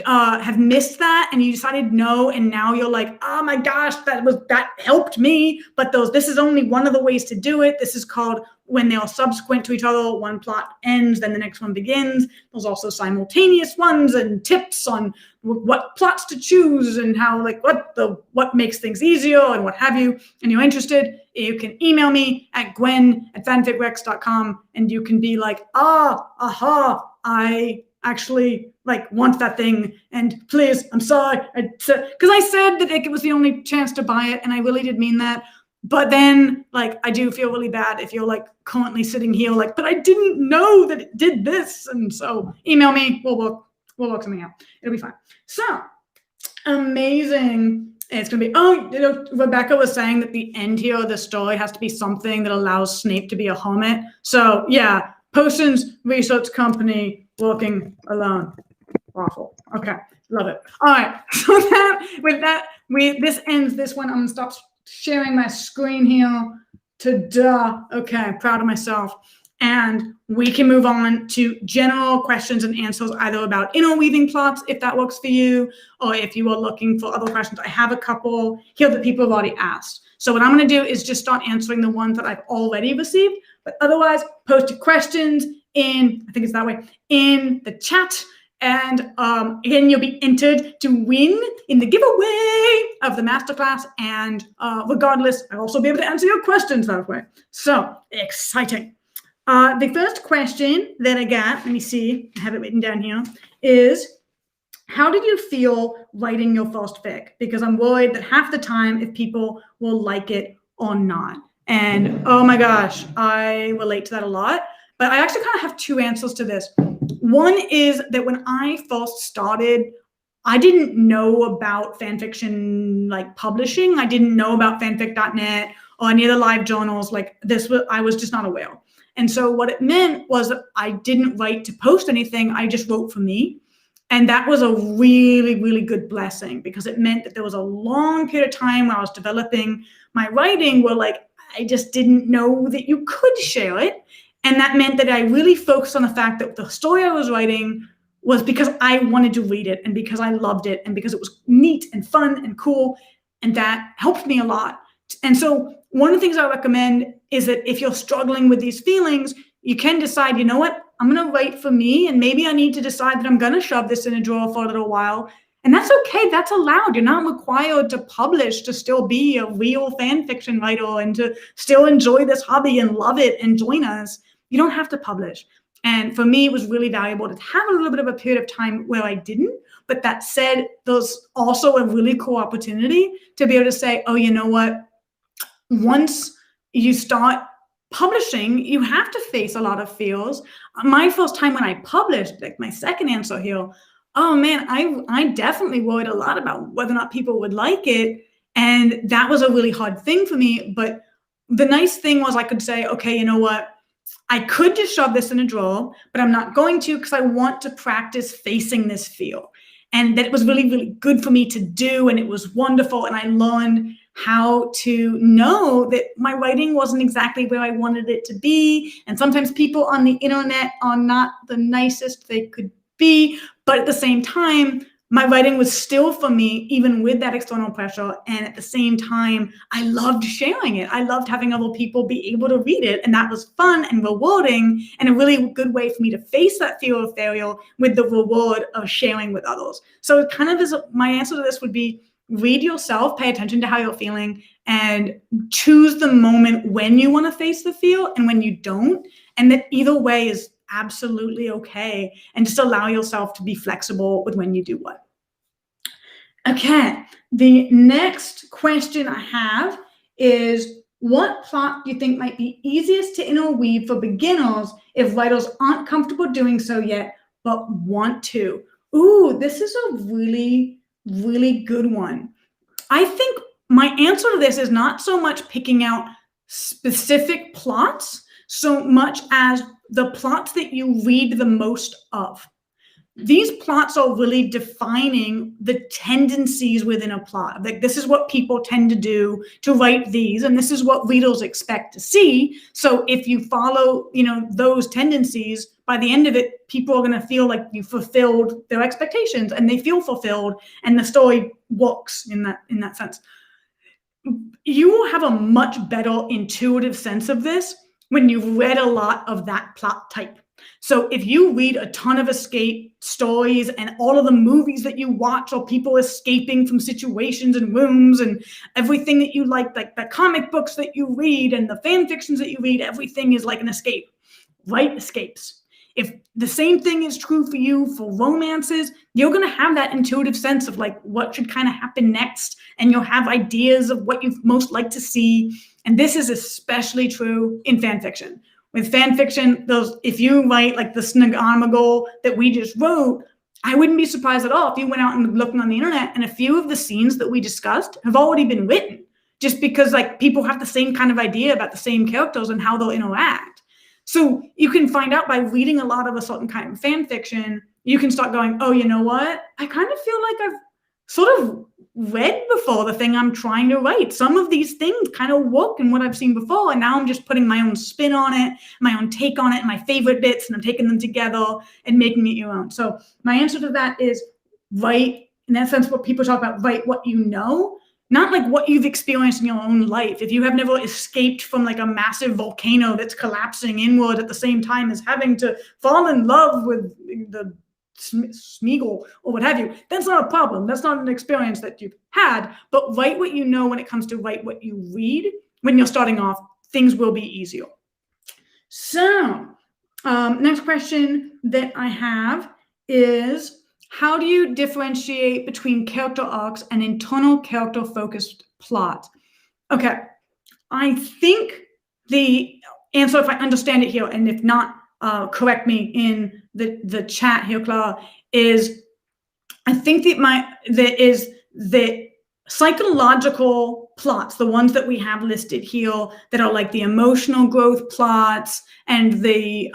have missed that and you decided no, and now you're like, oh my gosh, that helped me, but this is only one of the ways to do it. This is called when they are subsequent to each other, one plot ends, then the next one begins. There's also simultaneous ones and tips on what plots to choose and how, like, what makes things easier and what have you. And you're interested, you can email me at gwen@fanficrex.com, and you can be like, I actually want that thing, and please, I'm sorry, because I said that it was the only chance to buy it, and I really did mean that. But then, I do feel really bad if you're currently sitting here but I didn't know that it did this. And so email me, we'll work something out. It'll be fine. So amazing. It's gonna be, Rebecca was saying that the end here of the story has to be something that allows Snape to be a hermit. So yeah, Potions Research Company working alone. Awful. Okay, love it. All right, so this ends this one. I'm gonna stop sharing my screen here. Okay, proud of myself. And we can move on to general questions and answers, either about interweaving plots, if that works for you, or if you are looking for other questions. I have a couple here that people have already asked. So what I'm going to do is just start answering the ones that I've already received. But otherwise, post your questions in, I think it's that way, in the chat. And again, you'll be entered to win in the giveaway of the masterclass. And regardless, I'll also be able to answer your questions that way. So exciting. The first question that I got, let me see, I have it written down here, is how did you feel writing your first fic? Because I'm worried that half the time if people will like it or not. And oh my gosh, I relate to that a lot. But I actually kind of have two answers to this. One is that when I first started, I didn't know about fanfiction publishing. I didn't know about fanfic.net or any of the live journals I was just not aware. And so what it meant was that I didn't write to post anything. I just wrote for me. And that was a really, really good blessing, because it meant that there was a long period of time where I was developing my writing where I just didn't know that you could share it. And that meant that I really focused on the fact that the story I was writing was because I wanted to read it and because I loved it and because it was neat and fun and cool. And that helped me a lot. And so one of the things I recommend is that if you're struggling with these feelings, you can decide, you know what, I'm going to write for me. And maybe I need to decide that I'm going to shove this in a drawer for a little while. And that's okay. That's allowed. You're not required to publish to still be a real fan fiction writer and to still enjoy this hobby and love it and join us. You don't have to publish. And for me, it was really valuable to have a little bit of a period of time where I didn't. But that said, there's also a really cool opportunity to be able to say, oh, you know what? Once you start publishing, you have to face a lot of fears. My first time when I published, my second answer here, oh man, I definitely worried a lot about whether or not people would like it. And that was a really hard thing for me. But the nice thing was I could say, okay, you know what? I could just shove this in a drawer, but I'm not going to, because I want to practice facing this fear. And that was really, really good for me to do. And it was wonderful. And I learned how to know that my writing wasn't exactly where I wanted it to be. And sometimes people on the internet are not the nicest they could be. But at the same time, my writing was still for me, even with that external pressure. And at the same time, I loved sharing it. I loved having other people be able to read it. And that was fun and rewarding, and a really good way for me to face that fear of failure with the reward of sharing with others. So it kind of is, my answer to this would be, read yourself, pay attention to how you're feeling, and choose the moment when you want to face the fear and when you don't. And that either way is absolutely okay. And just allow yourself to be flexible with when you do what. Okay, the next question I have is, what plot do you think might be easiest to interweave for beginners if writers aren't comfortable doing so yet, but want to? Ooh, this is a really, really good one. I think my answer to this is not so much picking out specific plots, so much as the plots that you read the most of. These plots are really defining the tendencies within a plot. Like, this is what people tend to do to write these, and this is what readers expect to see. So if you follow, those tendencies, by the end of it, people are going to feel like you fulfilled their expectations, and they feel fulfilled, and the story works in that sense. You will have a much better intuitive sense of this when you've read a lot of that plot type. So if you read a ton of escape stories and all of the movies that you watch are people escaping from situations and rooms, and everything that you like the comic books that you read and the fan fictions that you read, everything is like an escape. Write escapes. If the same thing is true for you for romances, you're going to have that intuitive sense of like what should kind of happen next, and you'll have ideas of what you'd most like to see. And this is especially true in fan fiction. With fan fiction, if you write like the Snugamagal that we just wrote, I wouldn't be surprised at all if you went out and looked on the internet and a few of the scenes that we discussed have already been written, just because like people have the same kind of idea about the same characters and how they'll interact. So you can find out by reading a lot of a certain kind of fan fiction, you can start going, oh, you know what? I kind of feel like I've sort of read before the thing I'm trying to write. Some of these things kind of work in what I've seen before, and now I'm just putting my own spin on it, my own take on it, and my favorite bits, and I'm taking them together and making it your own. So my answer to that is write, in that sense, what people talk about, write what you know, not like what you've experienced in your own life. If you have never escaped from like a massive volcano that's collapsing inward at the same time as having to fall in love with the Smeagol or what have you, that's not a problem. That's not an experience that you've had. But write what you know when it comes to write what you read. When you're starting off, things will be easier. So next question that I have is, how do you differentiate between character arcs and internal character-focused plot? Okay, I think the answer, if I understand it here, and if not, correct me in the chat here, Clara, is I think that psychological plots, the ones that we have listed here that are like the emotional growth plots and the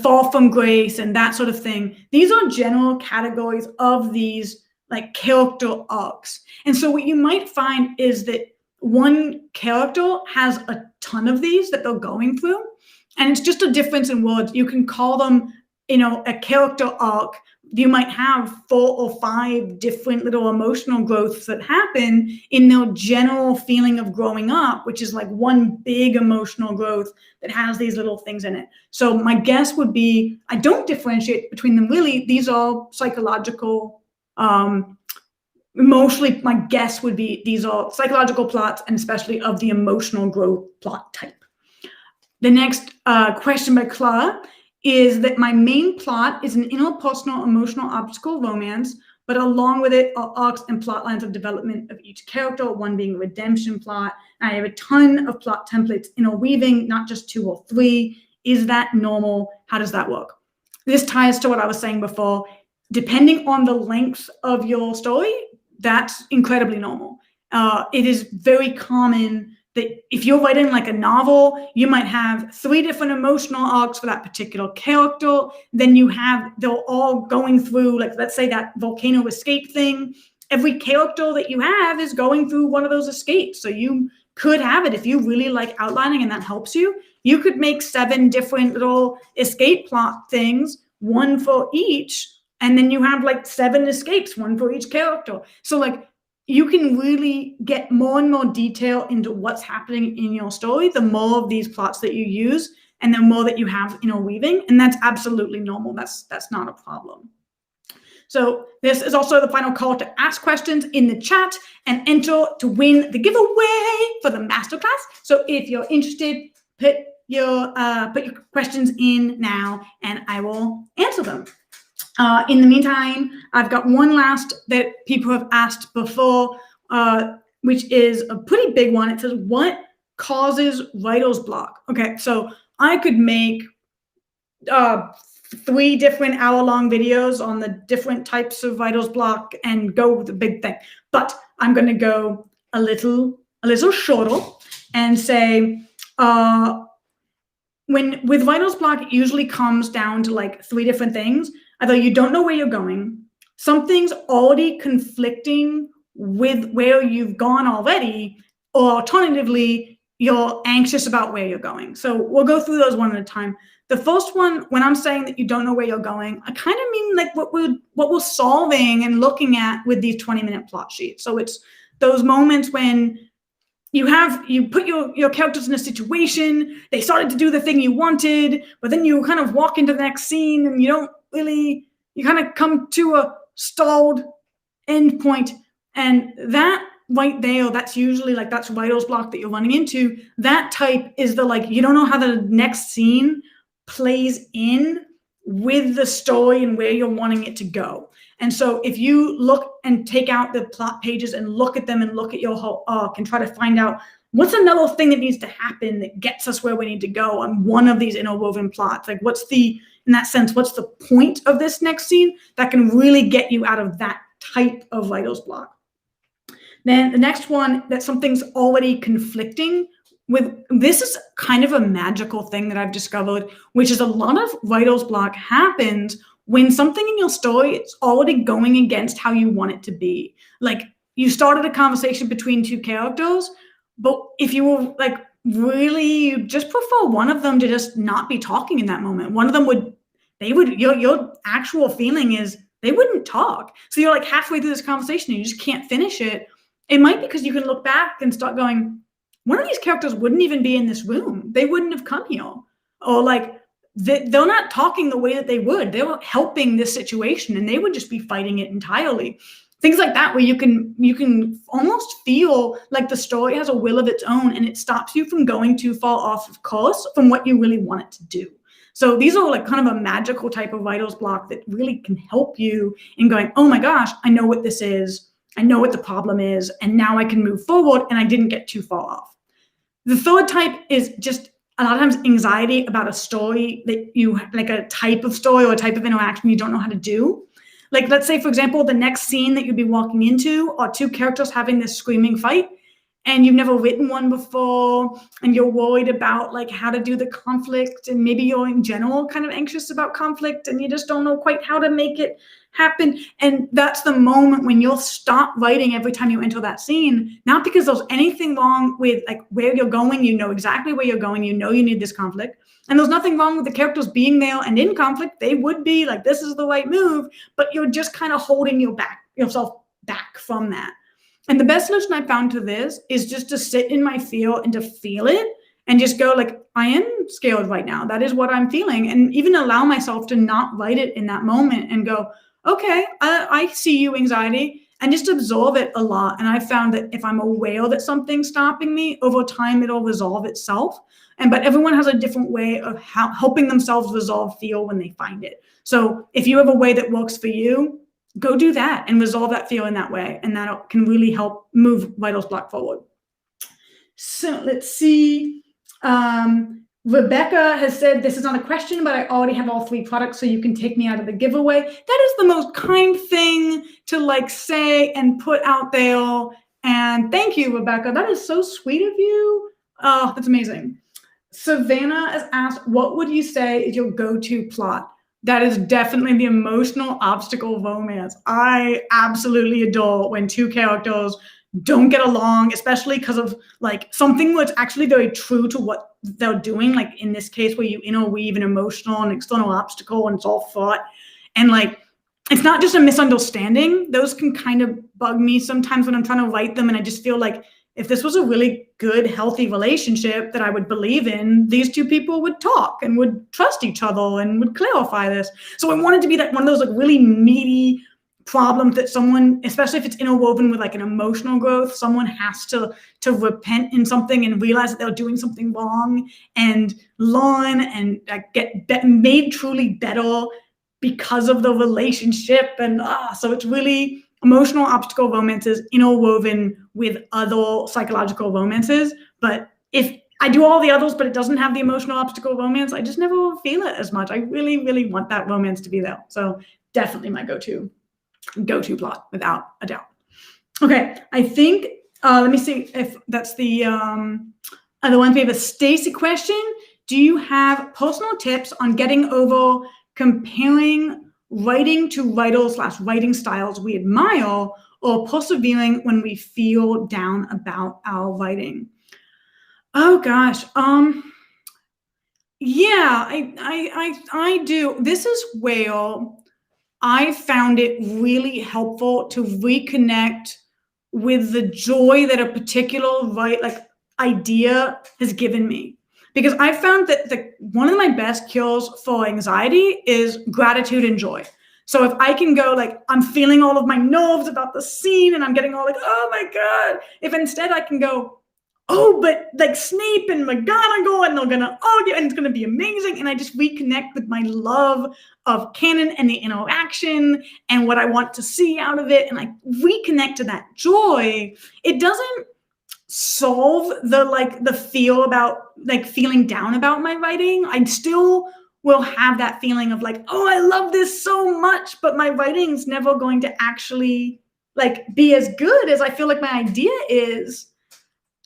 fall from grace and that sort of thing, these are general categories of these like character arcs. And so what you might find is that one character has a ton of these that they're going through, and it's just a difference in words. You can call them, a character arc. You might have 4 or 5 different little emotional growths that happen in their general feeling of growing up, which is like one big emotional growth that has these little things in it. So my guess would be, I don't differentiate between them really. These are psychological, mostly my guess would be these are psychological plots, and especially of the emotional growth plot type. The next question by Clara is that my main plot is an interpersonal emotional obstacle romance, but along with it are arcs and plot lines of development of each character, one being a redemption plot. I have a ton of plot templates interweaving, not just 2 or 3. Is that normal? How does that work? This ties to what I was saying before. Depending on the length of your story, that's incredibly normal. It is very common that if you're writing like a novel, you might have 3 different emotional arcs for that particular character. Then they're all going through, like, let's say that volcano escape thing. Every character that you have is going through one of those escapes. So you could have it, if you really like outlining and that helps you, you could make 7 different little escape plot things, 1 for each. And then you have like 7 escapes, 1 for each character. So like, you can really get more and more detail into what's happening in your story, the more of these plots that you use, and the more that you have interweaving, and that's absolutely normal. That's not a problem. So this is also the final call to ask questions in the chat and enter to win the giveaway for the masterclass. So if you're interested, put your questions in now, and I will answer them. In the meantime, I've got one last that people have asked before, which is a pretty big one. It says, what causes writer's block? Okay, so I could make 3 different hour-long videos on the different types of writer's block and go with the big thing. But I'm going to go a little shorter and say, with writer's block, it usually comes down to like 3 different things. Either you don't know where you're going, something's already conflicting with where you've gone already, or alternatively, you're anxious about where you're going. So we'll go through those one at a time. The first one, when I'm saying that you don't know where you're going, I kind of mean like what we're solving and looking at with these 20-minute plot sheets. So it's those moments when you put your characters in a situation, they started to do the thing you wanted, but then you kind of walk into the next scene and you kind of come to a stalled end point. And that right there, that's usually like, that's writer's block that you're running into. That type is the, like, you don't know how the next scene plays in with the story and where you're wanting it to go. And so if you look and take out the plot pages and look at them and look at your whole arc and try to find out what's another thing that needs to happen that gets us where we need to go on one of these interwoven plots, like in that sense, what's the point of this next scene, that can really get you out of that type of writer's block. Then the next one, that something's already conflicting with, this is kind of a magical thing that I've discovered, which is a lot of writer's block happens when something in your story is already going against how you want it to be. Like, you started a conversation between 2 characters, but if you were like really just prefer one of them to just not be talking in that moment, one of them your actual feeling is they wouldn't talk. So you're like halfway through this conversation and you just can't finish it. It might be because you can look back and start going, one of these characters wouldn't even be in this room. They wouldn't have come here. Or like, they're not talking the way that they would. They were helping this situation and they would just be fighting it entirely. Things like that, where you can almost feel like the story has a will of its own and it stops you from going too far off of course from what you really want it to do. So these are like kind of a magical type of writer's block that really can help you in going, oh my gosh, I know what this is. I know what the problem is. And now I can move forward and I didn't get too far off. The third type is just a lot of times anxiety about a story that like a type of story or a type of interaction you don't know how to do. Like, let's say, for example, the next scene that you'd be walking into are 2 characters having this screaming fight, and you've never written one before, and you're worried about like how to do the conflict, and maybe you're in general kind of anxious about conflict, and you just don't know quite how to make it happen. And that's the moment when you'll stop writing every time you enter that scene, not because there's anything wrong with like where you're going, you know exactly where you're going, you know you need this conflict, and there's nothing wrong with the characters being there and in conflict. They would be like, this is the right move, but you're just kind of holding yourself back from that. And the best solution I found to this is just to sit in my fear and to feel it and just go like, I am scared right now. That is what I'm feeling. And even allow myself to not write it in that moment and go, okay, I see you, anxiety, and just absorb it a lot. And I found that if I'm aware that something's stopping me, over time, it'll resolve itself. But everyone has a different way of helping themselves resolve fear when they find it. So if you have a way that works for you, go do that and resolve that fear in that way. And that can really help move writer's block forward. So let's see. Rebecca has said, this is not a question, but I already have all 3 products, so you can take me out of the giveaway. That is the most kind thing to like say and put out there. And thank you, Rebecca. That is so sweet of you. Oh, that's amazing. Savannah has asked, what would you say is your go-to plot? That is definitely the emotional obstacle romance. I absolutely adore when 2 characters don't get along, especially because of like something that's actually very true to what they're doing. Like in this case, where you interweave an emotional and external obstacle and it's all fraught. And like, it's not just a misunderstanding. Those can kind of bug me sometimes when I'm trying to write them. And I just feel like if this was a really good, healthy relationship that I would believe in, these 2 people would talk and would trust each other and would clarify this. So I wanted to be that one of those like really meaty problems that someone, especially if it's interwoven with like an emotional growth, someone has to repent in something and realize that they're doing something wrong and learn and get made truly better because of the relationship. And so it's really emotional obstacle romances interwoven with other psychological romances. But if I do all the others, but it doesn't have the emotional obstacle romance, I just never feel it as much. I really, really want that romance to be there. So definitely my go-to plot, without a doubt. Okay, I think, let me see if that's the other one. We have a Stacy question. Do you have personal tips on getting over comparing writing to writers/writing styles we admire, or persevering when we feel down about our writing? Oh gosh, yeah, I do. This is where I found it really helpful to reconnect with the joy that a particular idea has given me. Because I found that one of my best cures for anxiety is gratitude and joy. So if I can go I'm feeling all of my nerves about the scene and I'm getting all oh my God, if instead I can go, oh, but Snape and McGonagall, and they're gonna argue, and it's gonna be amazing. And I just reconnect with my love of canon and the interaction and what I want to see out of it, and I reconnect to that joy. It doesn't solve the feel about feeling down about my writing. I still will have that feeling of oh, I love this so much, but my writing's never going to actually be as good as I feel like my idea is.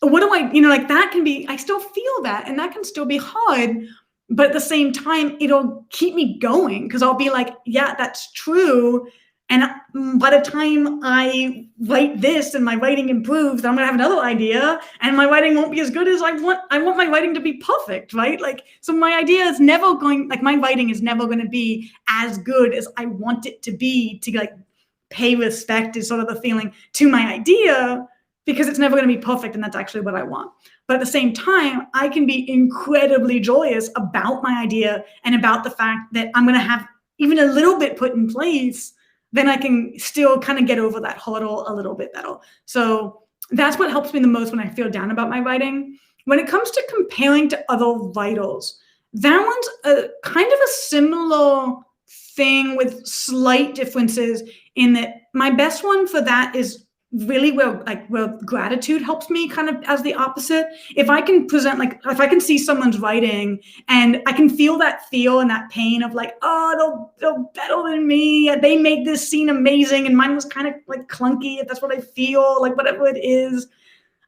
What do I, that can be, I still feel that, and that can still be hard, but at the same time, it'll keep me going, because I'll be yeah, that's true. And by the time I write this and my writing improves, then I'm gonna have another idea, and my writing won't be as good as I want. I want my writing to be perfect, right? So my idea is never going, my writing is never gonna be as good as I want it to be, to pay respect is sort of the feeling to my idea, because it's never going to be perfect, and that's actually what I want. But at the same time, I can be incredibly joyous about my idea and about the fact that I'm going to have even a little bit put in place, then I can still kind of get over that hurdle a little bit better. So that's what helps me the most when I feel down about my writing. When it comes to comparing to other writers, that one's a kind of a similar thing with slight differences, in that my best one for that is really where gratitude helps me, kind of as the opposite. If I can present, if I can see someone's writing and I can feel that feel and that pain of oh, they're better than me, they made this scene amazing and mine was kind of clunky, if that's what I feel, whatever it is,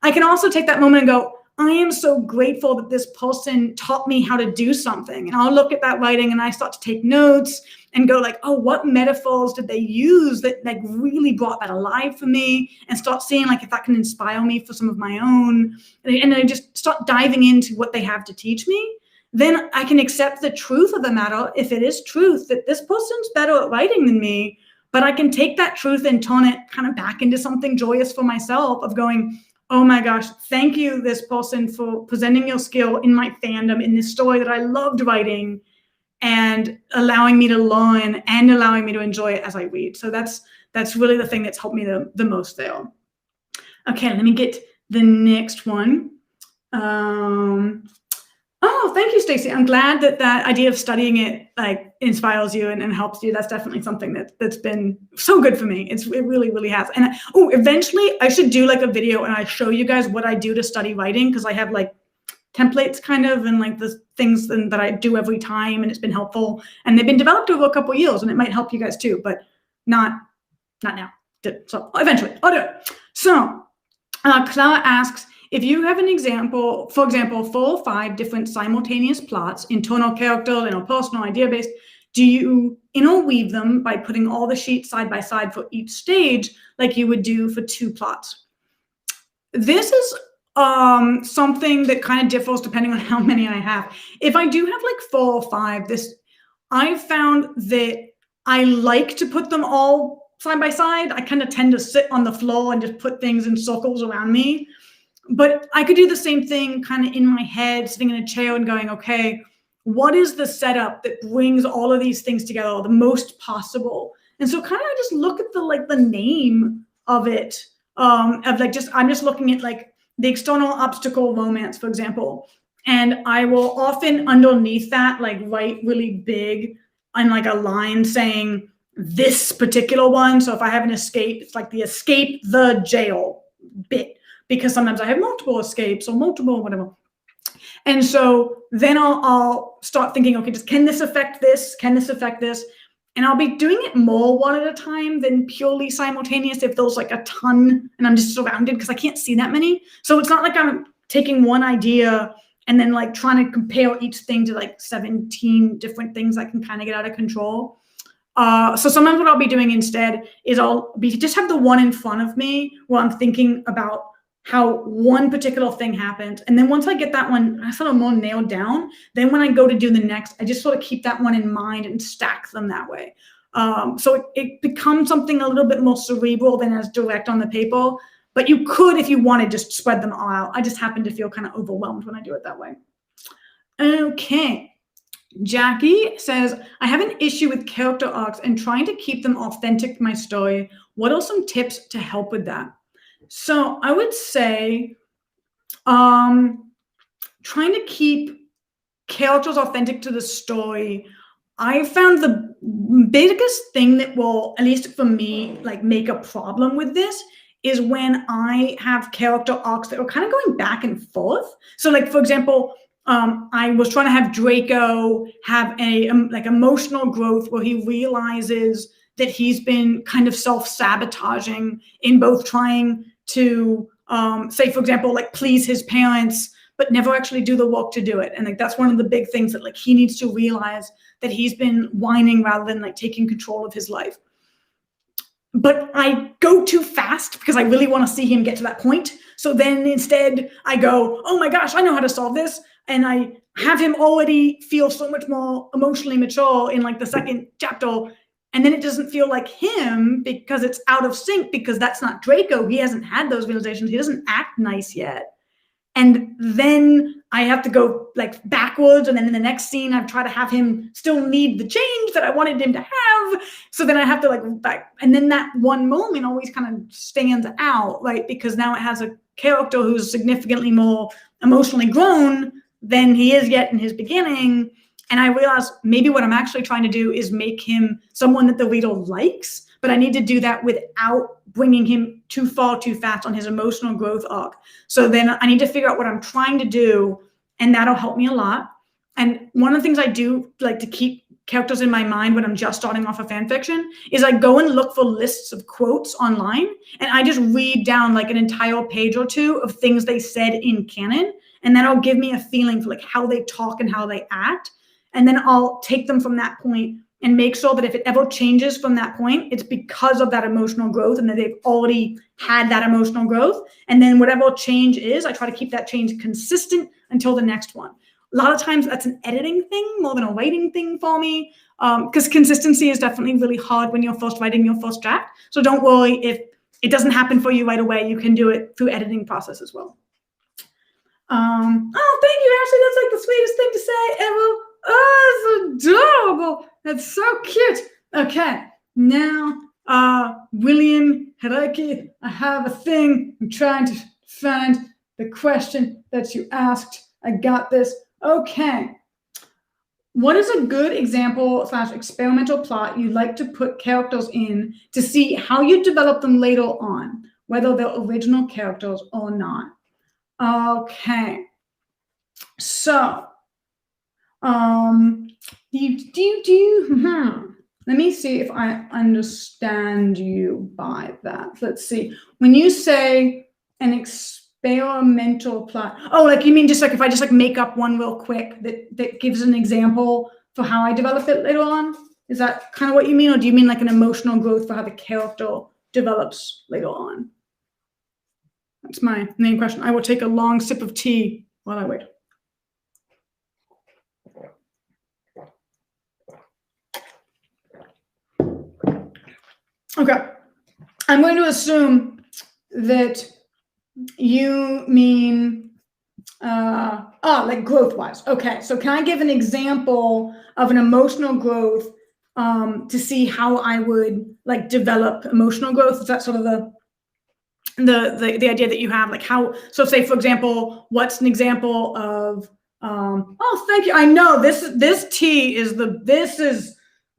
I can also take that moment and go, I am so grateful that this person taught me how to do something. And I'll look at that writing and I start to take notes and go oh, what metaphors did they use that really brought that alive for me, and start seeing if that can inspire me for some of my own. And I just start diving into what they have to teach me. Then I can accept the truth of the matter, if it is truth, that this person's better at writing than me, but I can take that truth and turn it kind of back into something joyous for myself, of going, oh my gosh, thank you, this person, for presenting your skill in my fandom, in this story that I loved writing, and allowing me to learn and allowing me to enjoy it as I read. So that's really the thing that's helped me the most there. Okay, let me get the next one. Oh, thank you, Stacey. I'm glad that idea of studying it inspires you and helps you. That's definitely something that's been so good for me. It really, really has. And eventually I should do a video and I show you guys what I do to study writing, because I have templates kind of, and the things that I do every time, and it's been helpful, and they've been developed over a couple of years, and it might help you guys too, but not now. So eventually I'll do it. So Clara asks, if you have an example, for example, 4 or 5 different simultaneous plots, internal character, interpersonal, idea-based, do you interweave them by putting all the sheets side by side for each stage, like you would do for 2 plots? This is something that kind of differs depending on how many I have. If I do have 4 or 5, I've found that I like to put them all side by side. I kind of tend to sit on the floor and just put things in circles around me. But I could do the same thing kind of in my head, sitting in a chair and going, okay, what is the setup that brings all of these things together the most possible? And so kind of I just look at the name of it, I'm just looking at the external obstacle romance, for example, and I will often underneath that write really big on like a line saying this particular one. So if I have an escape, it's like the escape the jail bit, because sometimes I have multiple escapes or multiple whatever. And so then I'll start thinking, okay, just can this affect this? Can this affect this? And I'll be doing it more one at a time than purely simultaneous if there's like a ton and I'm just surrounded, because I can't see that many. So it's not like I'm taking one idea and then like trying to compare each thing to like 17 different things that can kind of get out of control. So sometimes what I'll be doing instead is just have the one in front of me where I'm thinking about how one particular thing happened. And then once I get that one I sort of more nailed down, then when I go to do the next, I just sort of keep that one in mind and stack them that way. So it becomes something a little bit more cerebral than as direct on the paper. But you could, if you wanted, just spread them all out. I just happen to feel kind of overwhelmed when I do it that way. Okay. Jackie says, I have an issue with character arcs and trying to keep them authentic to my story. What are some tips to help with that? So I would say trying to keep characters authentic to the story. I found the biggest thing that will, at least for me, like make a problem with this is when I have character arcs that are kind of going back and forth. So like, for example, I was trying to have Draco have a like emotional growth where he realizes that he's been kind of self-sabotaging in both trying to say, for example, like please his parents, but never actually do the work to do it. And like that's one of the big things that like he needs to realize, that he's been whining rather than like taking control of his life. But I go too fast because I really want to see him get to that point. So then instead I go, oh my gosh, I know how to solve this. And I have him already feel so much more emotionally mature in like the second chapter. And then it doesn't feel like him because it's out of sync, because that's not Draco. He hasn't had those realizations. He doesn't act nice yet. And then I have to go like backwards. And then in the next scene, I've tried to have him still need the change that I wanted him to have. So then I have to like back. And then that one moment always kind of stands out, right? Because now it has a character who's significantly more emotionally grown than he is yet in his beginning. And I realized maybe what I'm actually trying to do is make him someone that the reader likes, but I need to do that without bringing him too far too fast on his emotional growth arc. So then I need to figure out what I'm trying to do, and that'll help me a lot. And one of the things I do like to keep characters in my mind when I'm just starting off a fan fiction is I go and look for lists of quotes online, and I just read down like an entire page or two of things they said in canon, and that'll give me a feeling for like how they talk and how they act. And then I'll take them from that point and make sure that if it ever changes from that point, it's because of that emotional growth and that they've already had that emotional growth. And then whatever change is, I try to keep that change consistent until the next one. A lot of times that's an editing thing more than a writing thing for me, because consistency is definitely really hard when you're first writing your first draft. So don't worry if it doesn't happen for you right away. You can do it through editing process as well. Oh, thank you, Ashley. That's like the sweetest thing to say ever. Oh, it's adorable. That's so cute. Okay, now, William Hiraki, I have a thing. I'm trying to find the question that you asked. I got this. Okay. What is a good example / experimental plot you'd like to put characters in to see how you develop them later on, whether they're original characters or not? Okay. So, let me see if I understand you by that. Let's see. When you say an experimental plot, oh, like you mean just like if I just like make up one real quick that gives an example for how I develop it later on? Is that kind of what you mean? Or do you mean like an emotional growth for how the character develops later on? That's my main question. I will take a long sip of tea while I wait. Okay, I'm going to assume that you mean, like growth-wise. Okay, so can I give an example of an emotional growth to see how I would like develop emotional growth? Is that sort of the idea that you have? Like how? So say for example, what's an example of? Oh, thank you. I know this tea is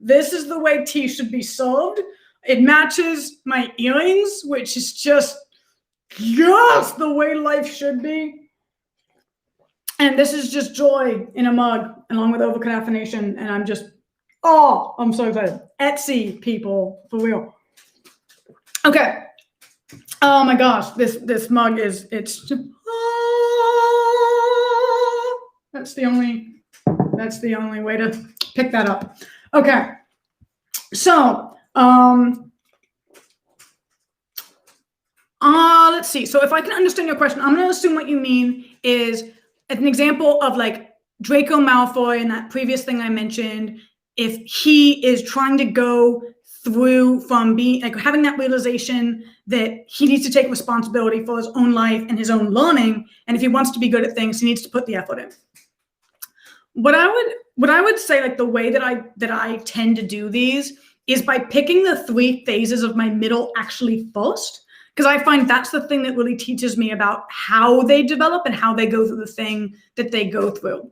this is the way tea should be served. It matches my earrings, which is just the way life should be. And this is just joy in a mug, along with over-caffeination. And I'm just, I'm so excited. Etsy, people, for real. Okay. Oh my gosh, this mug is, it's, that's the only way to pick that up. Okay. So, let's see. So if I can understand your question, I'm going to assume what you mean is an example of like Draco Malfoy in that previous thing I mentioned. If he is trying to go through from being like having that realization that he needs to take responsibility for his own life and his own learning, and if he wants to be good at things, he needs to put the effort in. What I would say, like the way that I tend to do these is by picking the 3 phases of my middle actually first, because I find that's the thing that really teaches me about how they develop and how they go through the thing that they go through.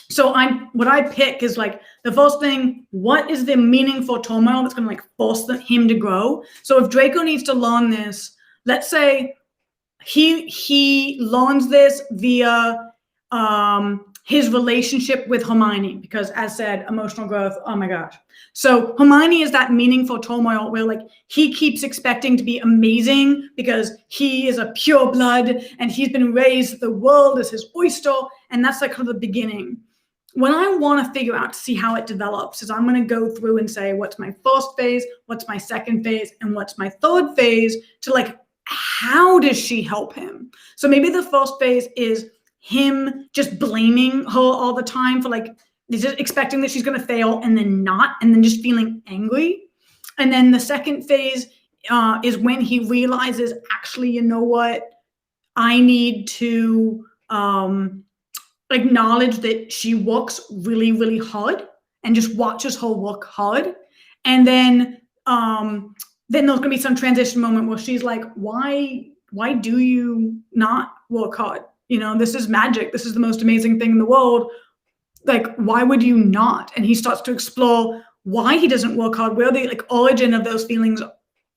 So what I pick is like the first thing, what is the meaningful turmoil that's going to like force him to grow? So if Draco needs to learn this, let's say he learns this via his relationship with Hermione, because as said, emotional growth, oh my gosh. So Hermione is that meaningful turmoil where like he keeps expecting to be amazing because he is a pure blood and he's been raised, the world is his oyster, and that's like kind of the beginning. When I want to figure out to see how it develops is I'm going to go through and say, what's my first phase, what's my second phase, and what's my third phase to like, how does she help him? So maybe the first phase is him just blaming her all the time for like, just expecting that she's going to fail and then not, and then just feeling angry. And then the second phase is when he realizes, actually, you know what? I need to acknowledge that she works really, really hard and just watches her work hard. And then there's going to be some transition moment where she's like, why do you not work hard? You know, this is magic. This is the most amazing thing in the world. Like, why would you not? And he starts to explore why he doesn't work hard, where the like origin of those feelings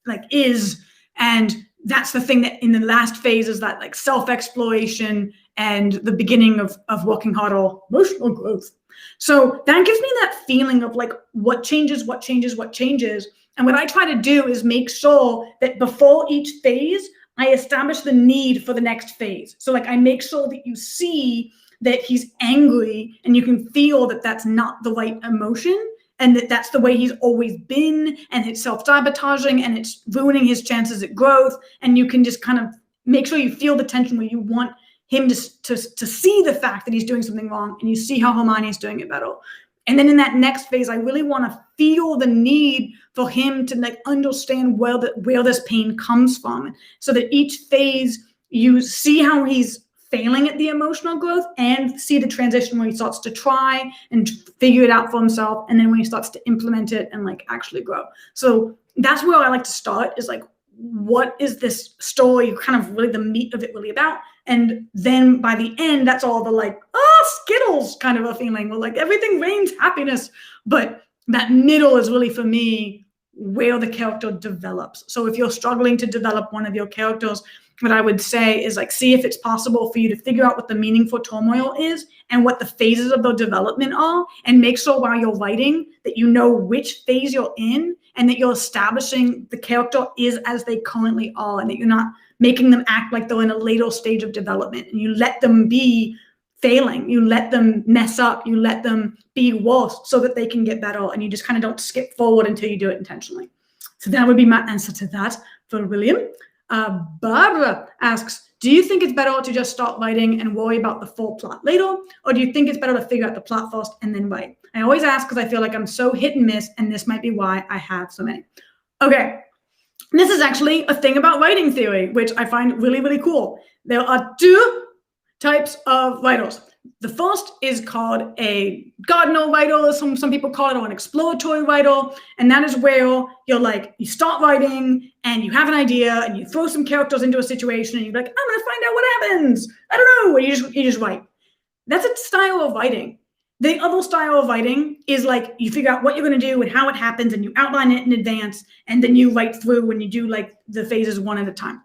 like is. And that's the thing that in the last phase is that like self-exploration and the beginning of working hard or emotional growth. So that gives me that feeling of like what changes. And what I try to do is make sure that before each phase, I establish the need for the next phase. So like I make sure that you see that he's angry and you can feel that that's not the right emotion and that that's the way he's always been and it's self-sabotaging and it's ruining his chances at growth. And you can just kind of make sure you feel the tension where you want him to see the fact that he's doing something wrong and you see how Hermione is doing it better. And then in that next phase, I really want to feel the need for him to like understand where this pain comes from, so that each phase you see how he's failing at the emotional growth and see the transition where he starts to try and figure it out for himself, and then when he starts to implement it and like actually grow. So that's where I like to start, is like, what is this story kind of really the meat of it really about? And then by the end, that's all the like, Skittles kind of a feeling where like everything rains happiness. But that middle is really for me where the character develops. So if you're struggling to develop one of your characters, what I would say is like, see if it's possible for you to figure out what the meaningful turmoil is and what the phases of the development are, and make sure while you're writing that you know which phase you're in and that you're establishing the character is as they currently are, and that you're not making them act like they're in a later stage of development, and you let them be failing, you let them mess up, you let them be worse so that they can get better, and you just kind of don't skip forward until you do it intentionally. So that would be my answer to that for William. Barbara asks, do you think it's better to just start writing and worry about the full plot later? Or do you think it's better to figure out the plot first and then write? I always ask because I feel like I'm so hit and miss, and this might be why I have so many. Okay, this is actually a thing about writing theory, which I find really, really cool. There are 2 types of writers. The first is called a Gardiner Writer, some people call it, or an exploratory writer. And that is where you're like, you start writing and you have an idea and you throw some characters into a situation and you're like, I'm going to find out what happens. I don't know. And you just write. That's a style of writing. The other style of writing is like you figure out what you're going to do and how it happens, and you outline it in advance, and then you write through when you do like the phases one at a time.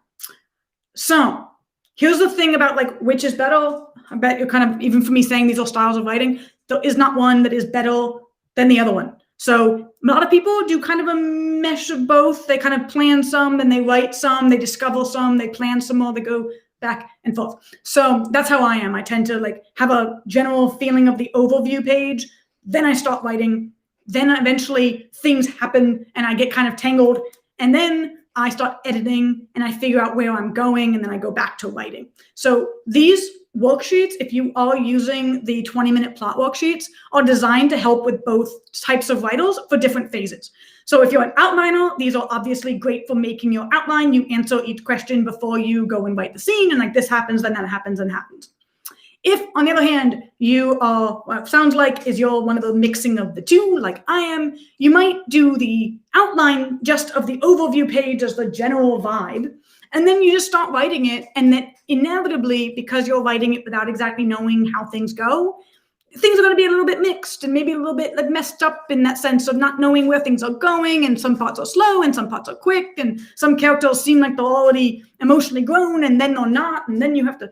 So here's the thing about like which is better. I bet you're kind of, even for me saying these are styles of writing, there is not one that is better than the other one. So a lot of people do kind of a mesh of both. They kind of plan some, then they write some, they discover some, they plan some more, they go back and forth. So that's how I am. I tend to like have a general feeling of the overview page, then I start writing, then eventually things happen and I get kind of tangled, and then I start editing and I figure out where I'm going, and then I go back to writing. So these worksheets, if you are using the 20-minute plot worksheets, are designed to help with both types of writers for different phases. So if you're an outliner, these are obviously great for making your outline. You answer each question before you go and write the scene, and like this happens, then that happens and happens. If, on the other hand, you are, what it sounds like is you're one of the mixing of the two, like I am, you might do the outline just of the overview page as the general vibe, and then you just start writing it, and then inevitably, because you're writing it without exactly knowing how things go, things are going to be a little bit mixed and maybe a little bit like messed up in that sense of not knowing where things are going, and some parts are slow and some parts are quick, and some characters seem like they're already emotionally grown and then they're not, and then you have to,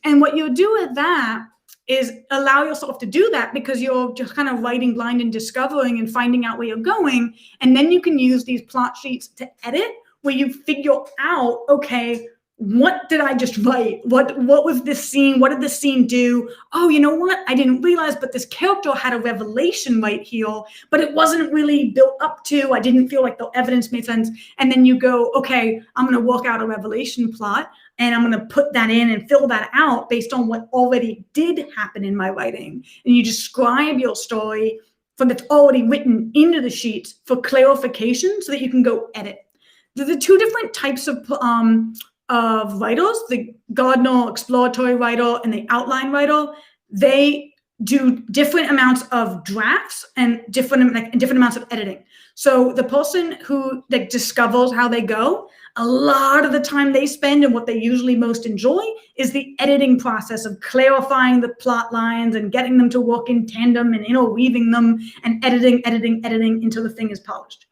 and what you do with that is allow yourself to do that because you're just kind of writing blind and discovering and finding out where you're going, and then you can use these plot sheets to edit where you figure out, okay, what did I just write? What was this scene? What did this scene do? Oh, you know what? I didn't realize, but this character had a revelation right here, but it wasn't really built up to. I didn't feel like the evidence made sense. And then you go, okay, I'm going to work out a revelation plot, and I'm going to put that in and fill that out based on what already did happen in my writing. And you describe your story from that's already written into the sheets for clarification so that you can go edit. The two different types of writers, the Gardiner exploratory writer and the outline writer, they do different amounts of drafts and different amounts of editing. So the person who like discovers how they go, a lot of the time they spend and what they usually most enjoy is the editing process of clarifying the plot lines and getting them to work in tandem and interweaving them and editing until the thing is polished.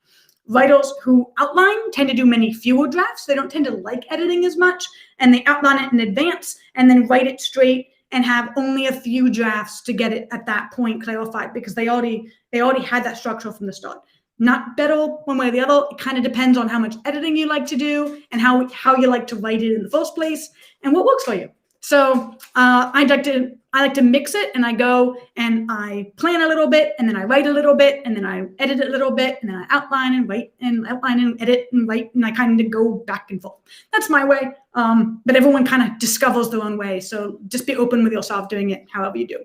Writers who outline tend to do many fewer drafts. They don't tend to like editing as much, and they outline it in advance and then write it straight and have only a few drafts to get it at that point clarified because they already had that structure from the start. Not better one way or the other. It kind of depends on how much editing you like to do and how you like to write it in the first place and what works for you. So I like to mix it, and I go and I plan a little bit, and then I write a little bit, and then I edit a little bit, and then I outline and write and outline and edit and write, and I kind of go back and forth. That's my way, but everyone kind of discovers their own way. So just be open with yourself doing it however you do.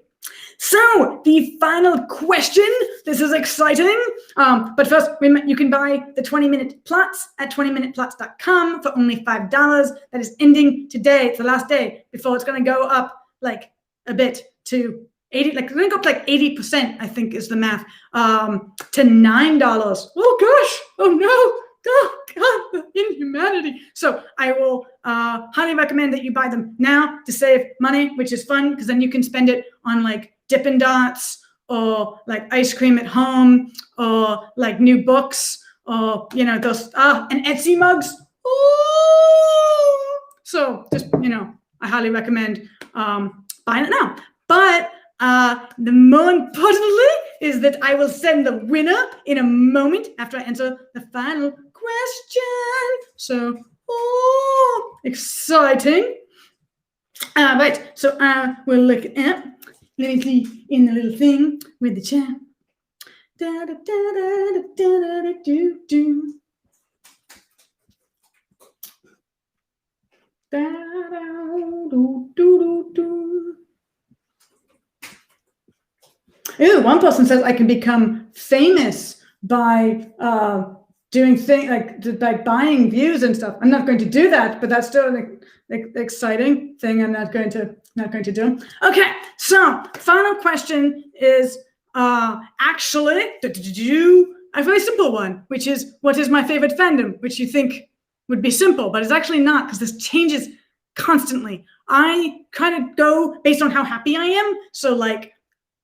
So the final question, this is exciting, but first you can buy the 20-minute plots at 20minuteplots.com for only $5. That is ending today. It's the last day before it's going to go up like a bit to 80, like it's going to go up to like 80%, I think is the math, to $9. Oh gosh, oh no. Oh God, the inhumanity. So I will highly recommend that you buy them now to save money, which is fun because then you can spend it on like Dippin' Dots or like ice cream at home or like new books or, you know, those, and Etsy mugs. Ooh. So just, you know, I highly recommend buying it now. But the more importantly is that I will send the winner in a moment after I answer the final question. So, oh, exciting. Right, so we'll look at, let me see in the little thing with the chat. Da, da, da, da, da, da, da, do, do. Da, da, do, do, do, do. Ooh, one person says I can become famous by doing things like by buying views and stuff. I'm not going to do that, but that's still an exciting thing. I'm not going to do. Okay, so final question is actually a very simple one, which is what is my favorite fandom, which you think would be simple, but it's actually not because this changes constantly. I kind of go based on how happy I am. So like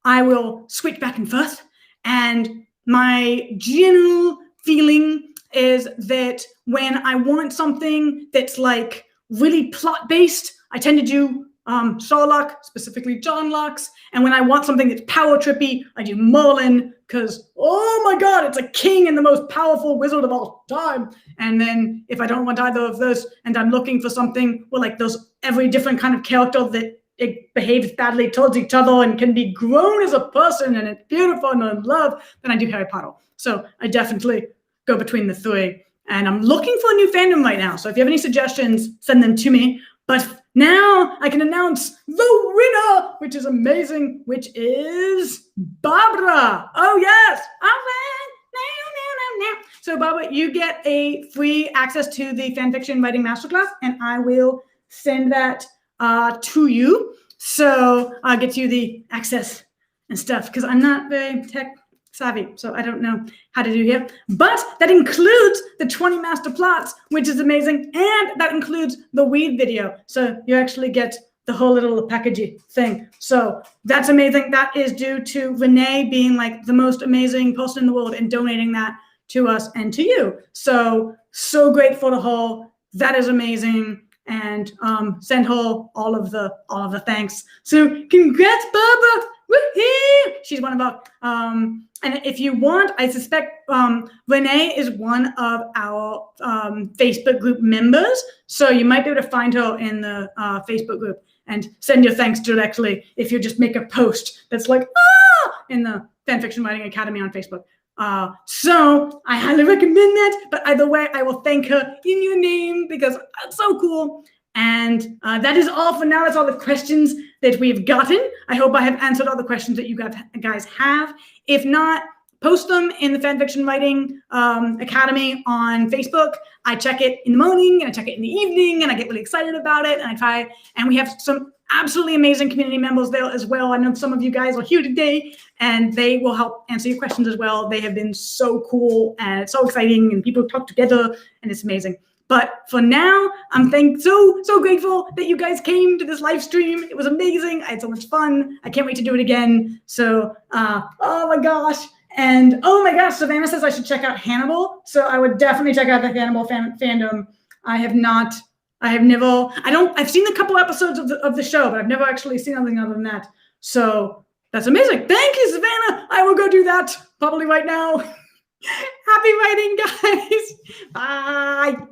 I will switch back and forth. And my general feeling is that when I want something that's like really plot-based, I tend to do Sherlock, specifically John Locke's. And when I want something that's power trippy, I do Merlin, because, oh my God, it's a king and the most powerful wizard of all time. And then if I don't want either of those and I'm looking for something where like there's every different kind of character that it behaves badly towards each other and can be grown as a person and it's beautiful and in love, then I do Harry Potter. So I definitely go between the three. And I'm looking for a new fandom right now. So if you have any suggestions, send them to me. But now I can announce the winner, which is amazing, which is Barbara. Oh, yes. All right. So, Barbara, you get a free access to the fanfiction writing masterclass, and I will send that to you. So I'll get you the access and stuff, because I'm not very tech savvy, so I don't know how to do here. But that includes the 20 master plots, which is amazing, and that includes the weed video. So you actually get the whole little packagey thing. So that's amazing. That is due to Renee being like the most amazing person in the world and donating that to us and to you. So grateful to her. That is amazing. And send her all of the thanks. So congrats, Barbara! Woohoo! She's one of our and if you want, I suspect Renee is one of our Facebook group members. So you might be able to find her in the Facebook group and send your thanks directly if you just make a post that's like in the Fanfiction Writing Academy on Facebook. So I highly recommend that, but either way, I will thank her in your name because that's so cool. And that is all for now. That's all the questions that we've gotten. I hope I have answered all the questions that you guys have. If not, post them in the Fanfiction Writing Academy on Facebook. I check it in the morning and I check it in the evening and I get really excited about it. And I try, and we have some absolutely amazing community members there as well. I know some of you guys are here today and they will help answer your questions as well. They have been so cool and it's so exciting and people talk together and it's amazing. But for now, I'm so grateful that you guys came to this live stream. It was amazing. I had so much fun. I can't wait to do it again. So, oh my gosh. And oh my gosh, Savannah says I should check out Hannibal. So I would definitely check out the Hannibal fandom. I've seen a couple episodes of the show, but I've never actually seen anything other than that. So that's amazing. Thank you, Savannah. I will go do that probably right now. Happy writing, guys. Bye.